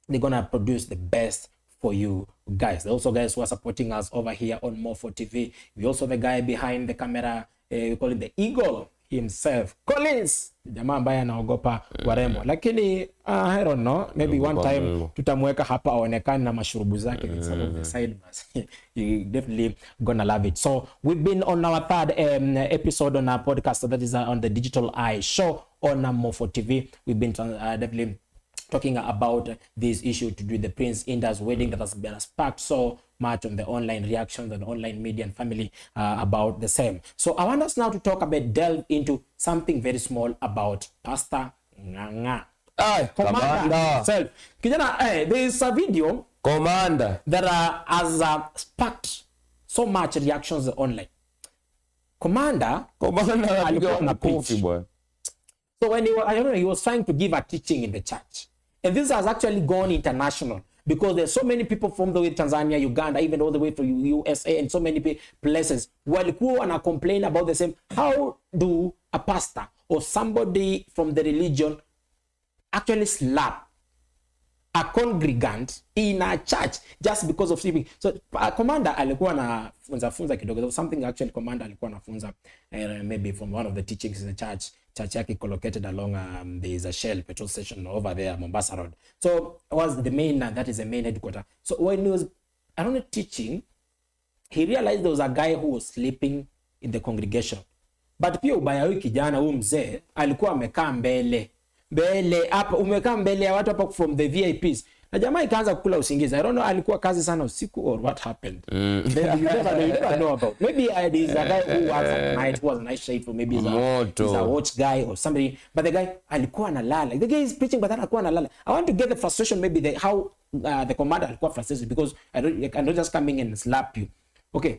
They're gonna produce the best for you guys. They're also guys who are supporting us over here on More4 TV. We also the guy behind the camera, we call him the Eagle himself, Collins, jamaa ambaye anaogopa warembo, lakini I don't know, maybe one time tutamweka hapa aonekane na mashurubu zake in some of the side bars. You definitely gonna love it. So we've been on our third episode on our podcast, so that is on the Digital Eye show on More4 TV. We've been definitely talking about this issue to do with the Prince Indah's wedding that has been sparked so much on the online reactions and online media and family about the same. So I want us now to talk about, delve into something very small about Pastor Nganga. Commander himself. Kijana, there is a video Commander that has sparked so much reactions online. Commander alikuwa na preach. So when he was trying to give a teaching in the church, and this has actually gone international because there's so many people from the way Tanzania, Uganda, even all the way to USA, and so many places walikuwa wana complain about the same. How do a pastor or somebody from the religion actually slap a congregant in a church just because of sleeping? So Commander alikuwa na funza kidogo, something actually Commander alikuwa anafunza maybe from one of the teachings in the church yake located along there is a Shell petrol station over there, Mombasa Road. So was the main, that is the main headquarter. So when he was around teaching, he realized there was a guy who was sleeping in the congregation. But pia ubaya huyu kijana huyu mzee alikuwa amekaa mbele hapa, umekaa mbele ya watu hapa from the VIPs. Na jamaa ikaanza kukula usingizi. I don't know alikuwa kazi sana usiku or what happened. Maybe you never know about. Maybe is a guy who was a night shift, or maybe he's a watch guy or somebody. But the guy alikuwa analala. The guy is preaching but alikuwa analala. I want to get the frustration, maybe how the commander alikuwa frustrated, because I don't just coming and slap you. Okay.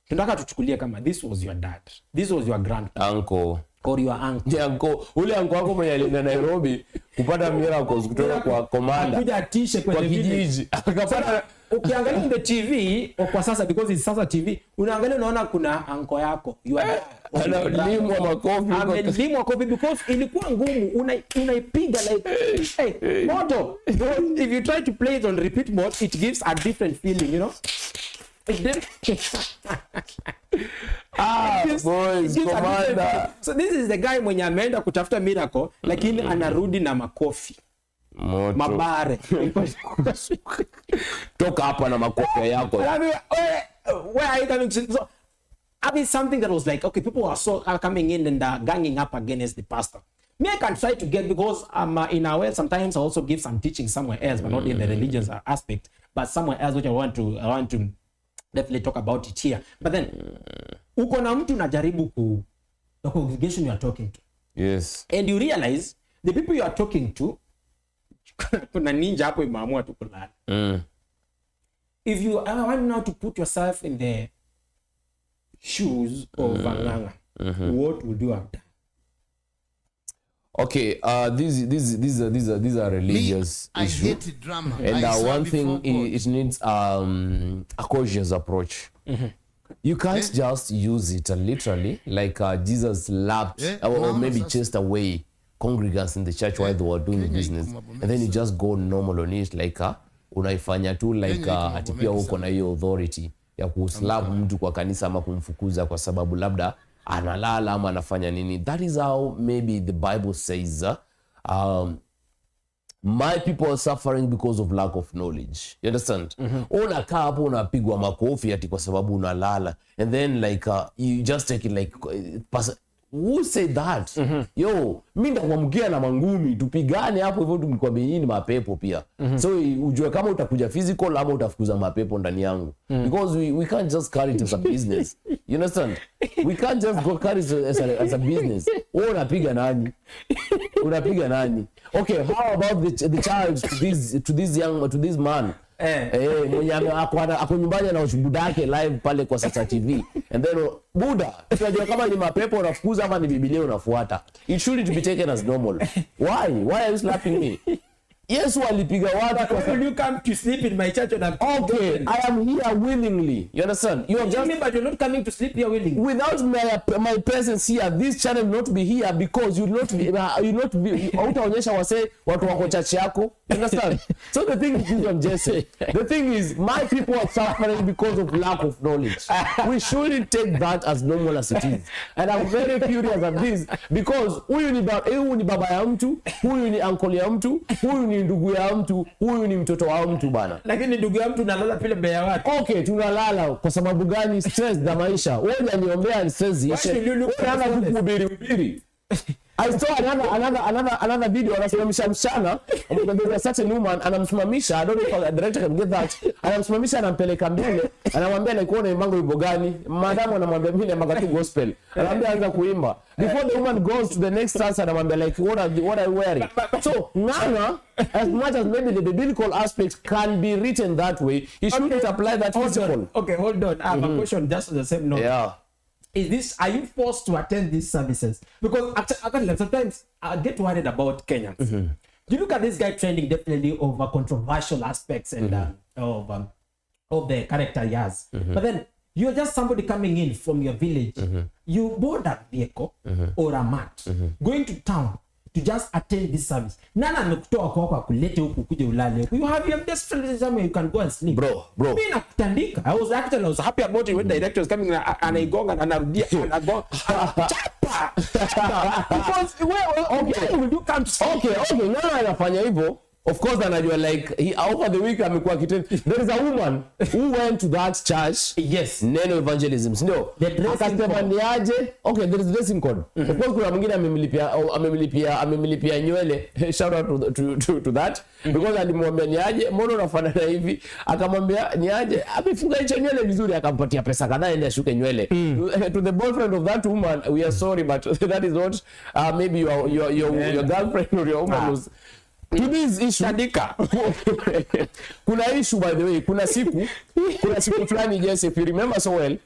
Tunataka tuchukulie kama this was your dad. This was your uncle. Or your uncle. Yeah, ule uncle wako mwenye alienda Nairobi kupata miracles kutoka kwa Commander. Akuja atishe kwenye kijiji. Akapata ukiangalia the TV kwa sasa, because it's sasa TV, unaangalia unaona kuna uncle yako. You are analimwa makofi. Amelimwa makofi because ilikuwa ngumu, unaipiga like hey, moto. If you try to play it on repeat mode, it gives a different feeling, you know? Boys, Commander. So this is the guy mwenye ameenda kutafuta miracle, lakini anarudi na makofi. Moto. Mabare. Toka hapa na makofi yako. Where are you coming to? So I mean something that was like, okay, people are coming in and ganging up against the pastor. Me, I can try to get, because in a way sometimes I also give some teaching somewhere else, but not in the religious aspect, but somewhere else which I want to definitely talk about it here. But then uko na mtu unajaribu the congregation you are talking to. Yes. And you realize the people you are talking to, kuna ninja hapo imeamua tu kulala. If you want now to put yourself in the shoes of Nganga, what would you have done? Okay, these are religious issues. I hate drama. And one thing, it needs a cautious approach. You can't just use it literally like Jesus laughed or maybe chased away congregants in the church while they were doing business, and then you just go normal on it like unaifanya tu like ati pia uko na hiyo authority ya kuslap mtu kwa kanisa ama kumfukuza kwa sababu labda analala ama anafanya nini. That is how maybe the Bible says my people are suffering because of lack of knowledge. You understand? Unakaa hapo unapigwa makofi ati kwa sababu unalala, and then like you just take it like who said that? Yo, mimi ndakuamkia na mangumi tupigane hapo hivyo, tumikwambia hii ni mapepo pia. So ujue kama utakuja physical ama utafukuza mapepo ndani yangu, because we can't just carry it as a business. You understand? We can't just go carry it as a business. Unapiga nani? Unapiga nani? Okay, how about the child to this man? Mwenye ako nyumbani na budake live pale kwa Sasa TV, and then Buddha tunajua kama ni mapepo unafukuza ama ni Biblia unafuata. It should be taken as normal. Why are you slapping me? Yes, walipiga watu kwa sababu you come to sleep in my church and okay, I am here willingly. You understand? You have just but you're not coming to sleep here willingly. Without my presence here, this channel will not be here because you not be utaonyesha wase watu wako church yako. You understand? So the thing is on Jesse. The thing is my people are suffering because of lack of knowledge. We shouldn't take that as normal as it is. And I'm very furious at this because huyu ni baba ya mtu, huyu ni uncle ya mtu, huyu ni ndugu ya mtu, huyu ni mtoto wa mtu bana. Lakini ndugu ya mtu nalala pale mbele ya watu. Okay, tunalala kwa sababu gani? Stress za maisha. Wewe unaniombea stress ishe. Unaanza kuhubiri. I saw another video anasimamisha msichana, there's a certain woman anamsimamisha, I don't know if the director can get that. Anamsimamisha anampeleka mbele, anamwambia naikuona imango wimbo gani? Madamu anamwambia mimi na tu gospel. Anamwambia anza kuimba. Before the woman goes to the next dance anamwambia like what are you wearing? So Nana, as much as maybe the biblical aspect can be written that way, he shouldn't apply that physical. Okay, hold on. I have a question just on the same note. Yeah. Are you forced to attend these services? Because actually, sometimes I get worried about Kenyans. You look at this guy trending definitely over controversial aspects and of the character he has. But then you're just somebody coming in from your village. You board a vehicle or a mat, going to town to just attend this service. Nana amekutoa kwako kulete huku kuje ulale. You have your best friend somewhere you can go and sleep. Bro. Mimi nakutandika. I was happy about it when the director was coming and I go and anarudia and go chapa. Because okay, will you come to okay, Nana anafanya hivyo. Of course anajua like over the week amekuwa kitendo. There is a woman who went to that church. Yes. Neno evangelism. Ndio. Akasema ni aje? Okay, there is dressing code. Of course kuna mwingine amemlipia nywele. Shout out to that. Because alimwambia ni aje? Mbona unafanana hivi? Akamwambia ni aje? Amefunga hicho nywele vizuri akampatia pesa kadhaa ende ashuke nywele. To the boyfriend of that woman, we are sorry but that is not maybe your girlfriend or your woman was to this issue. Kuna issue by the way, kuna siku fulani yes, if you remember so well,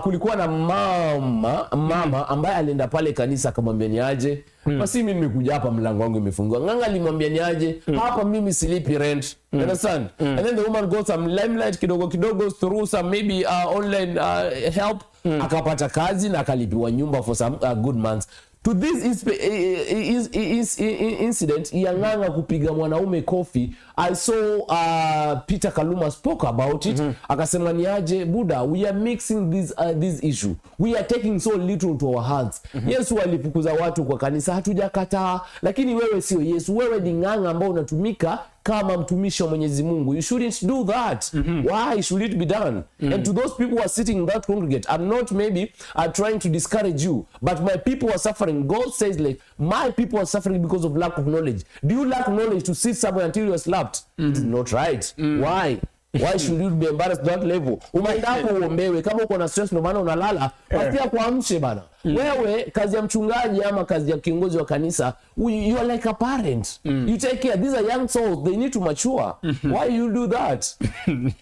kulikuwa na mama ambaye alienda pale kanisa akamwambia ni aje, basi mimi nimekuja hapa mlango wangu imefungwa. Nganga alimwambia ni aje, hapa mimi silipi rent. You understand? And then the woman got some limelight kidogo through some maybe online help, akapata kazi na akalipiwa nyumba for some good months. To this incident, Nganga kupiga mwanaume kofi. I saw Peter Kaluma spoke about it. Akasema ni aje, Buddha, we are mixing this issue. We are taking so little to our hearts. Yesu alifukuza watu kwa kanisa, hatujakataa. Lakini wewe sio Yesu, wewe ni Nganga ambao unatumika kama mtumishi wa Mwenyezi Mungu. You shouldn't do that. Why should it be done? And to those people who are sitting in that congregate, I'm not maybe trying to discourage you, but my people are suffering. God says like, my people are suffering because of lack of knowledge. Do you lack knowledge to sit somewhere until you are slapped? It's not right. Why should you be embarrassed to that level? Umaendako uombewe. Kama uko na stress ndio maana unalala, patia kuamshe bana. Wewe kazi ya mchungaji ama kazi ya kiongozi wa kanisa, you are like a parent. You take care. These are young souls. They need to mature. Why you do that?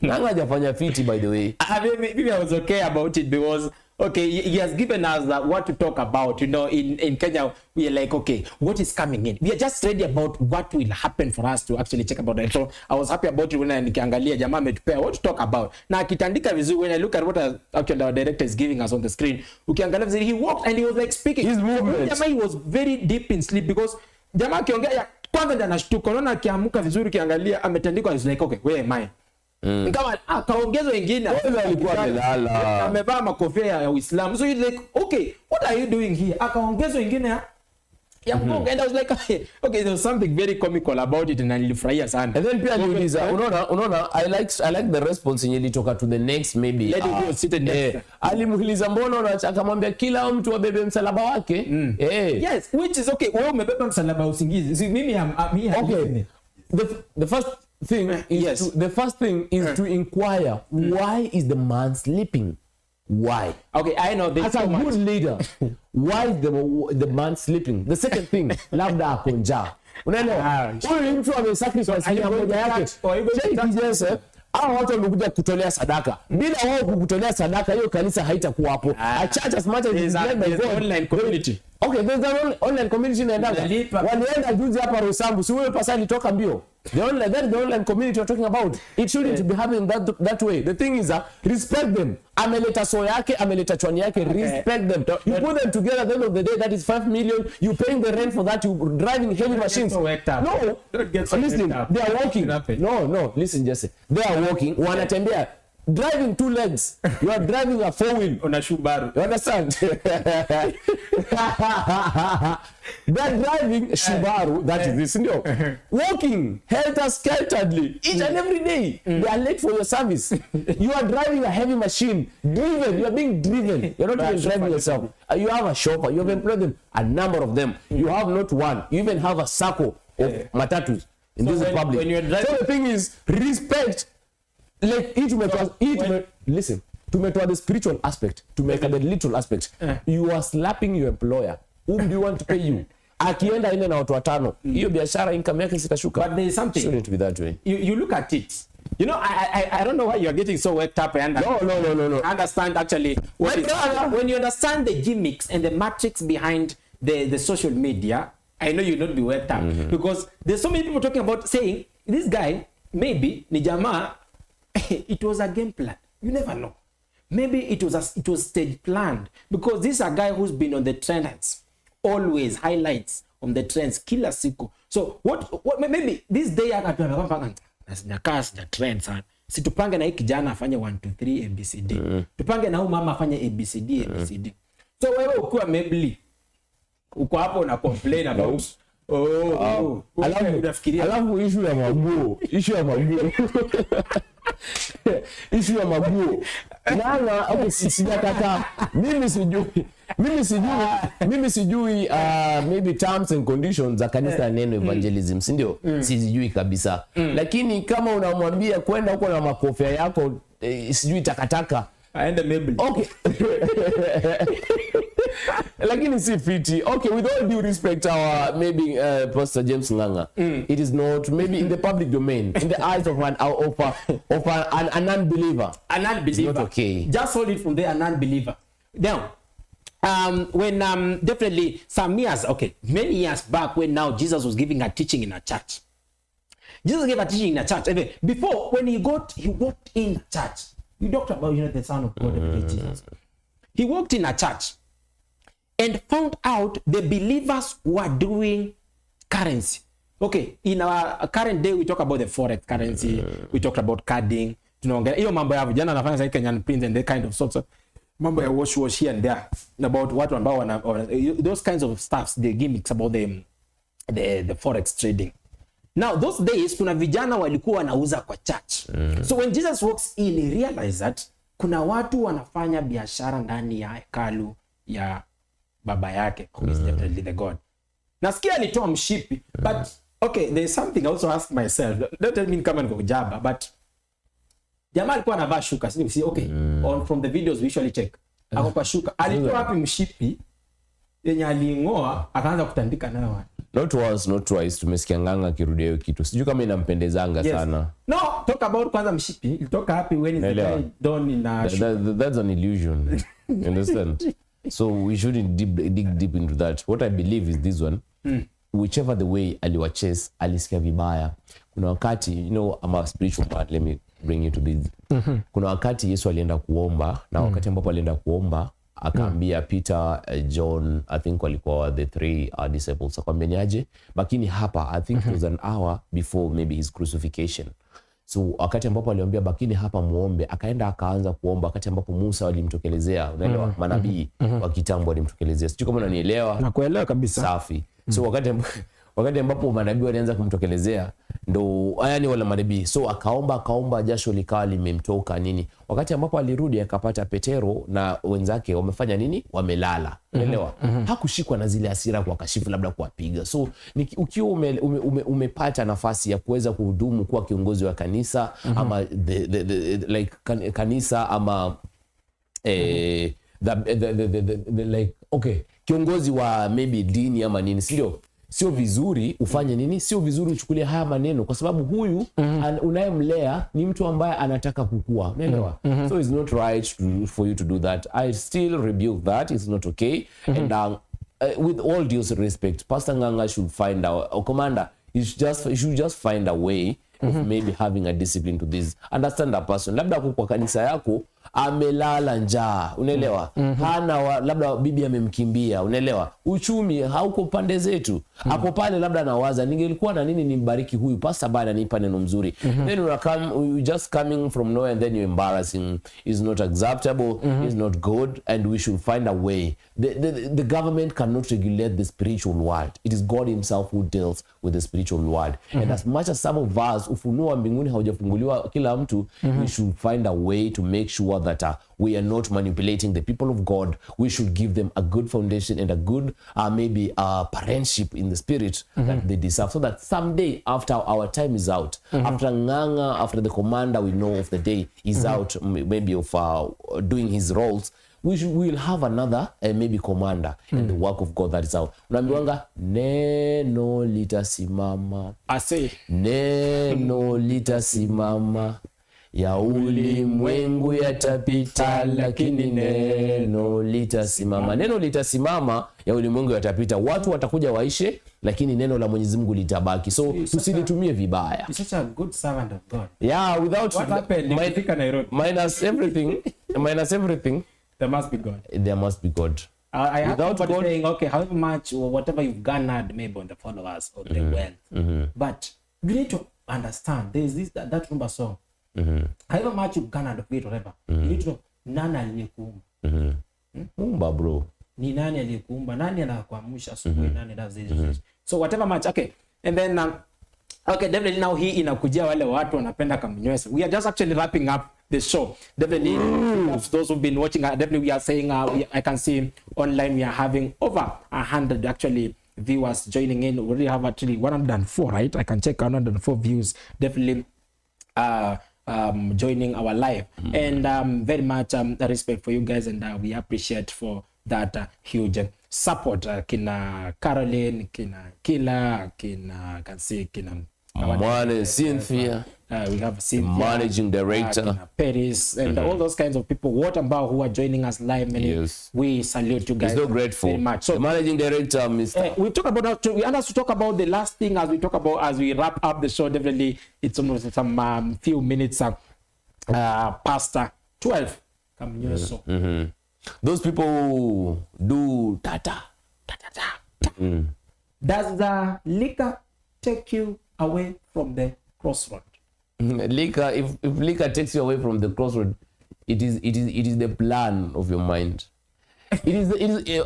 Nanga hajafanya fiti by the way. Maybe I was okay about it because okay, he has given us what to talk about. You know, in Kenya, we are like, okay, what is coming in? We are just ready about what will happen for us to actually check about it. So I was happy about it when nikiangalia jamaa ametupea what to talk about. Na akitandika vizuri, when I look at what actually our director is giving us on the screen, ukiangalia vizuri, he walked and he was like speaking. His movement. Jamaa, he was very deep in sleep because jamaa akiongea kwanza ndio anashtuka. Unaona akiamka vizuri ukiangalia ametandikwa, is like, okay, where am I? Kama akaongezwa wengine alikuwa amelala, amevaa makofia ya Uislamu, so he's like, okay, what are you doing here? Akaongezwa wengine ya mgongo, and I was like, okay, there was something very comical about it, na nilifurahia sana. And then pia niuliza, unaona I like the response yenye ilitoka to the next maybe. Let it go, sit next. Alimuuliza mbona unaacha, akamwambia kila mtu abebe msalaba wake. Yes, which is okay. Wewe umebeba msalaba usingizi. See, mimi okay. The first thing is to inquire, why is the man sleeping? Why? Okay, I know this. As a good leader, why is the man sleeping? The second thing, labda akonja. Unaelewa? Huyu mtu amesacrifice ya moja yake. Hao watu wamekuja kutolea sadaka. Bila wao kukutolea sadaka, hiyo kanisa haitakuwa hapo. A church as much as it is online community. Okay, there's an online community na ndanga. Walienda juzi hapa Rosambu, si wewe pasa alitoka mbio. The online community you're talking about. It shouldn't be happening that way. The thing is, respect them. Ameleta so yake, ameleta chwani yake, respect them. You put them together at the end of the day, that is 5 million. You paying the rent for that, you driving heavy machines. No, listen, they are walking. No, listen, Jesse. They are walking. Wanatembea. Driving 2 legs. You are driving a 4-wheel on a Subaru. You understand? They're driving Subaru. That is this. No. Walking helter-skelteredly each and every day. They are late for your service. You are driving a heavy machine. Driven. You are being driven. You're not even driving yourself. You have a chauffeur. You have employed them. A number of them. You have not one. You even have a circle of matatus in this republic. When you're driving, so the thing is, respect. Like listen, to make the spiritual aspect, to make the literal aspect, you are slapping your employer. Whom do you want to pay you? Akienda ile na watu watano, hiyo biashara income yake sitashuka. But there is something. Shouldn't be that way. You look at it. You know, I don't know why you are getting so worked up. And No. Understand actually when you understand the gimmicks and the matrix behind the social media. I know you'll not be worked up because there's so many people talking about saying this guy maybe ni jamaa. It was a game plan. You never know. Maybe it was stage planned because this is a guy who's been on the trends, always highlights on the trends kila siku. So what maybe this day akapanga na trends sana. Si tupange na hii kijana afanye 1 2 3 ABCD. Tupange na huyu mama afanye ABCD. So wewe ukiwa maybe uko hapo na complain about alafu issue ya maguo. Issue ya maguo. Nana okay, sijakataa. Mimi sijui maybe terms and conditions za kanisa neno evangelism, si ndio? Sijui kabisa. Lakini kama unamwambia kwenda huko na makofia yako sijui takataka aende maybe. Okay. Lakini si fiti. Okay, with all due respect our maybe Pastor James Nganga, it is not maybe in the public domain, in the eyes of an unbeliever. An unbeliever. It's not okay. Just hold it from there, an unbeliever. Now, when definitely some years, many years back when now Jesus was giving a teaching in a church. Jesus gave a teaching in a church. Before, when he walked in a church. You talked about, the Son of God, Jesus. He walked in a church and found out the believers were doing currency. Okay, in our current day, we talk about the forex currency. We talked about carding. Hiyo mambo ya vijana anafanya sasa Kenyan print and the kind of sorts of mambo ya wash here and there about watu ambao those kinds of stuffs, the gimmicks about the forex trading. Now those days kuna vijana walikuwa wanauza kwa church. So when Jesus walks in, he realized that kuna watu wanafanya biashara ndani ya hekalu ya baba yake, who is definitely the God. Nasikia alitoa mshipi, but okay, there's something I also ask myself. Don't tell me kama niko kujaba, but jamaa alikuwa anavaa shuka. See, okay, from the videos we usually check. Ako kwa shuka. Alitoa wapi mshipi yenye aliingoa akaanza kutandika nayo watu. Not once, not twice. Tumesikia Nganga akirudia hiyo kitu. Sijui kama inampendezanga sana. No, talk about kwanza mshipi. Ilitoka happy when is the guy done in a that's an illusion. You understand? So we shouldn't dig deep into that. What I believe is this one. Whichever the way aliwa chase, alisikia vibaya. Kuna wakati, you know, I'm a spiritual man, let me bring you to this. Kuna wakati Yesu alienda kuomba, na wakati ambapo alienda kuomba, akaambia Peter, John, I think walikuwa the three disciples, akamwambia aje, bakini hapa, I think it was an hour before maybe his crucifixion. So wakati ambapo aliambia bakini hapa muombe, akaenda akaanza kuomba wakati ambapo Musa walimtokelezea, unaelewa, manabii wa kitambo walimtokelezea. Sijui kama unanielewa. Nakuelewa kabisa. Safi. So wakati ambapo manabii walianza kumtokelezea, ndo yani wala manabii, so akaomba jasho likawa limemtoka nini. Wakati ambapo alirudi akapata Petero na wenzake wamefanya nini, wamelala, unaelewa. Hakushikwa na zile hasira kwa kashifu labda kuwapiga. So ukiwa umepata nafasi ya kuweza kuhudumu kuwa kiongozi wa kanisa ama like kanisa ama like okay, kiongozi wa maybe dini ama nini, sio vizuri ufanye nini, sio vizuri uchukulie haya maneno, kwa sababu huyu unayemlea ni mtu ambaye anataka kukua, unaelewa. So it's not right for you to do that. I still rebuke that. It's not okay. And with all due respect, Pastor Nganga should find out, or Commander, you should just find a way of maybe having a discipline to this. Understand that person. Labda kwa kanisa yako amelala njaa, unaelewa. Hana labda bibi amemkimbia, unaelewa. Uchumi hauko pande zetu. Hapo pale labda anawaza ningelikuwa na nini nimbariki huyu pastor bana nipa neno mzuri. Then you just coming from nowhere and then you're embarrassing. Is not acceptable. Is not good, and we should find a way. The government cannot regulate the spiritual world. It is God himself who deals with the spiritual world. And as much as some of us ufunuo wa mbinguni haujafunguliwa kila mtu, we should find a way to make sure that we are not manipulating the people of God. We should give them a good foundation and a good maybe parentship in the spirit that they deserve, so that someday after our time is out, after Nganga, after the commander we know of the day is out, maybe of doing his roles, we will have another maybe commander in the work of God that is out. Unaambiwanga neno litasimama. I say neno litasimama. Ya ulimwengu yatapita, lakini neno litasimama. Neno litasimama, ya ulimwengu yatapita. Watu watakuja waishe, lakini neno la Mwenyezi Mungu litabaki. So tusilitumie vibaya. You're such a good servant of God. Yeah, without what happened minus everything, there must be God. There must be God. I have somebody saying, okay, however much or whatever you've garnered maybe on the followers or the wealth, but you need to understand there is that rumba song. However much you've garnered of it, whatever, you need to know nani aliyekuumba. Umba bro. Ni nani aliyekuumba? Nani anakuamsha asubuhi? Nani does this? So whatever much, okay. And then okay, definitely now hii inakujia wale watu wanapenda kamnywesa. We are just actually wrapping up the show. Definitely of those who've been watching, definitely we are saying I can see online we are having over 100 actually viewers joining in. We already have actually 104, right? I can check 104 views. Definitely joining our live, and very much respect for you guys, and we appreciate for that huge support. Kina Caroline, kina Kila, kina can see kina Cynthia. We have Cynthia, managing director, Paris, and all those kinds of people. What about who are joining us live? Yes. We salute you guys. So grateful. Very much. So the managing director, Mr. We talk about. We want us to talk about the last thing as we talk about as we wrap up the show. Definitely, it's almost some few minutes past 12. Those people who do ta. Does the liquor take you away from the crossroad? Liquor, if liquor takes you away from the crossroad, it is the plan of your mind. It is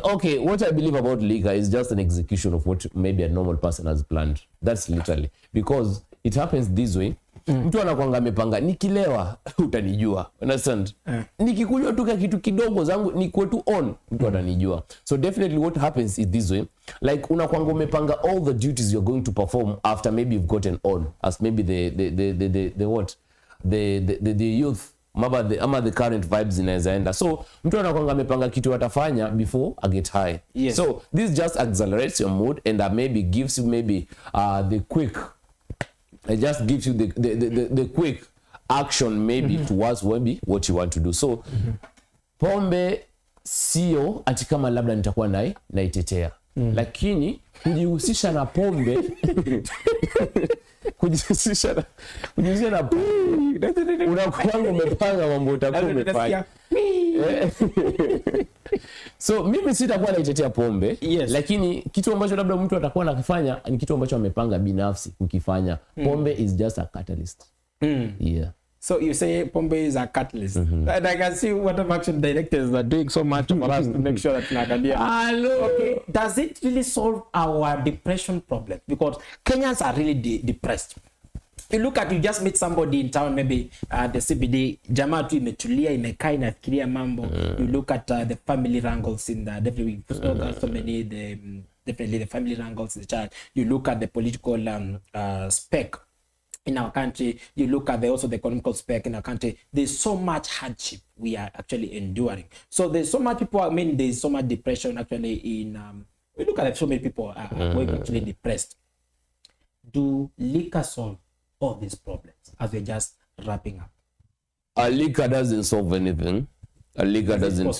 okay. What I believe about liquor is just an execution of what maybe a normal person has planned. That's literally because it happens this way. Mtu anakuanga amepanga nikilewa utanijua. Understand? Nikikunywa tu kitu kidogo zangu ni kwetu on, mtu atanijua. So definitely what happens is this way. Like unakuanga umepanga all the duties you're going to perform after maybe you've gotten on, as maybe the youth ama the current vibes inaweza enda. So mtu anakuanga amepanga kitu atafanya before I get high. Yes. So this just accelerates your mood and maybe gives you maybe the quick. It just gives you the quick action maybe towards maybe what you want to do. So pombe sio ati kama labda nitakuwa naitetea. Lakini kujihusisha na pombe kujihusisha na pombe unakuwa umepanga mambo utakuwa umefanya. So mimi sitakuwa naitetea pombe, lakini kitu ambacho labda mtu atakuwa nakifanya ni kitu ambacho amepanga binafsi kukifanya. Pombe is just a catalyst. Yeah. So you say pombe is a catalyst. And I can see what action directors are doing so much for us to make sure that okay, does it really solve our depression problem? Because Kenyans are really depressed. You look at, you just meet somebody in town, maybe the CBD, jamaa tu imetulia, imekaa inafikiria mambo. You look at the family wrangles in the, definitely so many, definitely the family wrangles in the child. You look at the political spec in our country, you look at also the economical spec in our country. There's so much hardship we are actually enduring. So there's so much people, I mean, there's so much depression actually in, we look at it, so many people are going actually depressed. Do liquor solve all these problems as we're just wrapping up? A liquor doesn't solve anything. A liquor doesn't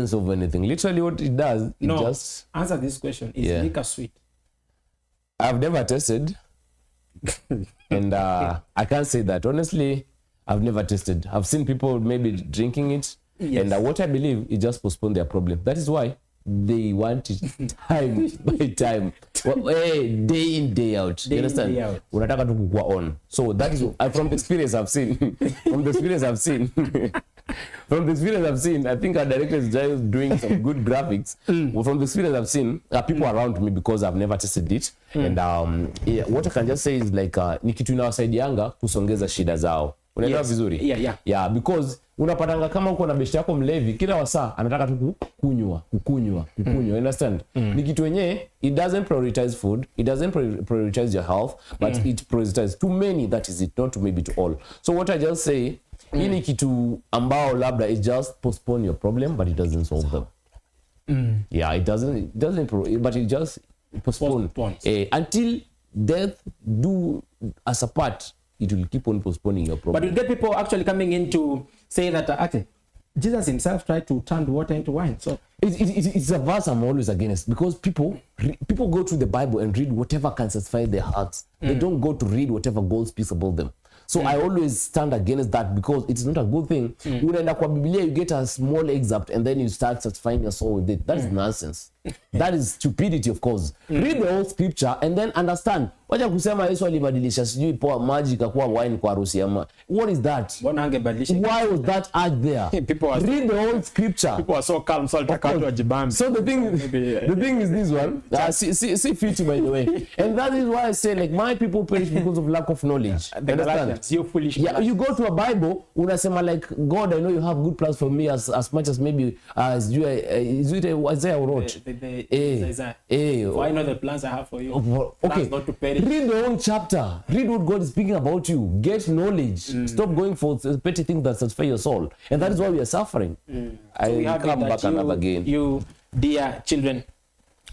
solve anything. Literally what it does, it just... Answer this question. Is liquor sweet? I've never tasted. And I can't say that. Honestly, I've never tasted. I've seen people maybe drinking it. And what I believe, it just postpone their problem. That is why they want it time by time. Day in, day out. You understand? Unataka tu kukua on. So that is from the experience I've seen. From the experience I've seen, I think our director is just doing some good graphics. Well, from the experience I've seen, people around me, because I've never tested it. And what I can just say is like, ni kitu inawasaidianga kusongeza shida zao. Unaelewa vizuri? Yeah, because unapatanga kama uko na besti yako mlevi, kila wasaa anataka tu kukunywa. You understand? Ni kitu yenyewe, it doesn't prioritize food, it doesn't prioritize your health, but it prioritizes too many, that is it, not to maybe to all. So what I just say, hii ni kitu ambao labda it just postpone your problem, but it doesn't solve them. Yeah, it doesn't but it just postpones. Until death do us apart, it will keep on postponing your problem. But you get people actually coming in to say that actually Jesus himself tried to turn water into wine. So it's a verse I'm always against, because people go through the Bible and read whatever can satisfy their hearts. They don't go to read whatever God speaks about them. So I always stand against that, because it's not a good thing. Unaenda kwa Biblia, you get a small excerpt and then you start satisfying your soul with it. That is nonsense. That is stupidity, of course. Read the whole scripture and then understand. Wacha kusema Yesu alibadilisha sijui poa maji ikakuwa wine kwa harusi ama. What is that? Why was that add there? Read the whole scripture. People are so calm, so I'll so the thing is this one. See fit, by the way. And that is why I say, like, my people perish because of lack of knowledge. Understand? You foolish. Yeah, you go to a Bible, unasema like, God, I know you have good plans for me as much as maybe as you Isaiah wrote. For I know the plans I have for you. Okay. Not to perish. Read the whole chapter. Read what God is speaking about you. Get knowledge. Stop going for petty things that satisfy your soul. And that is why we are suffering. I come back and again. You, dear children,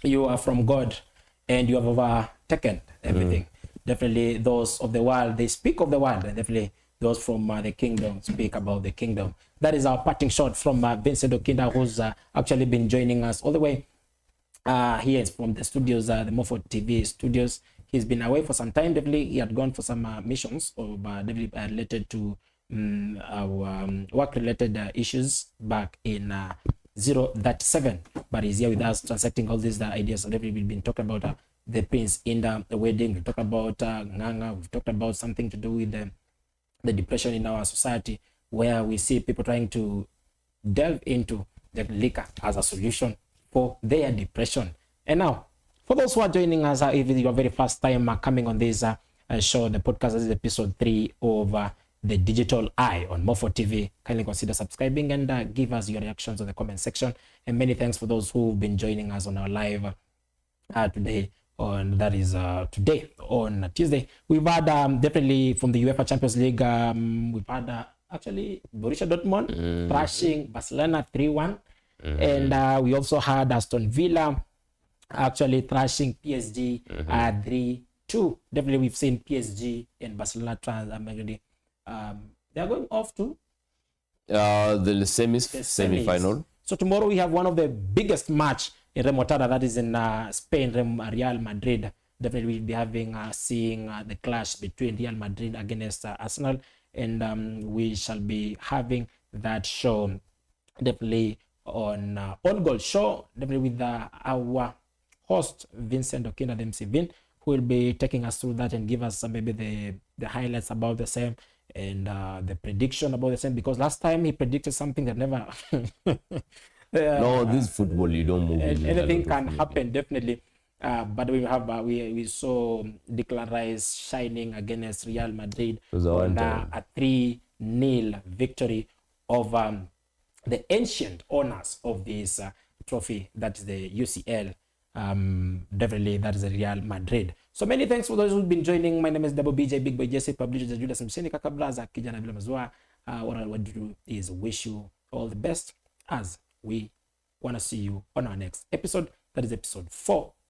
you are from God, and you have overtaken everything. Definitely those of the world, they speak of the world, and definitely those from the kingdom speak about the kingdom. That is our parting shot from Vincent Okinda, who's actually been joining us all the way here from the studios, the Mofo TV studios. He's been away for some time. Definitely, he had gone for some missions or definitely related to our work-related issues back in 037. But he's here with us, transacting all these ideas. So definitely, we've been talking about the Prince Inda, the wedding. We've talked about Nganga. We've talked about something to do with the depression in our society, where we see people trying to delve into the liquor as a solution for their depression. And now, for those who are joining us, if it's your very first time coming on this show, the podcast, this is episode 3 of the Digital Eye on Mofo TV. Kindly consider subscribing and give us your reactions in the comment section. And many thanks for those who've been joining us on our live today. Today on Tuesday. We've had definitely from the UEFA Champions League, we've had actually Borussia Dortmund thrashing Barcelona 3-1. And we also had Aston Villa actually thrashing PSG 3-2. Definitely we've seen PSG and Barcelona they are going off to The The semi-final. So tomorrow we have one of the biggest match in Remontada, that is in Spain. Real Madrid. Definitely we'll be having seeing the clash between Real Madrid against Arsenal, and we shall be having that show definitely on Goal Show, definitely with our host Vincent Okinda, the MC Vin, who will be taking us through that and give us maybe the highlights about the same, and the prediction about the same, because last time he predicted something that never No, this football, you don't move. anything can happen, definitely. But we have we saw Declan Rice shining against Real Madrid on a 3-0 victory over the ancient owners of this trophy, that is the UCL. Definitely that is the Real Madrid. So many thanks for those who've been joining. My name is Double BJ, Big Boy Jesse, publisher Judas Mseni Kakablaza Kijana Vila Mazua. What I want to do is wish you all the best, as we want to see you on our next episode. That is episode 4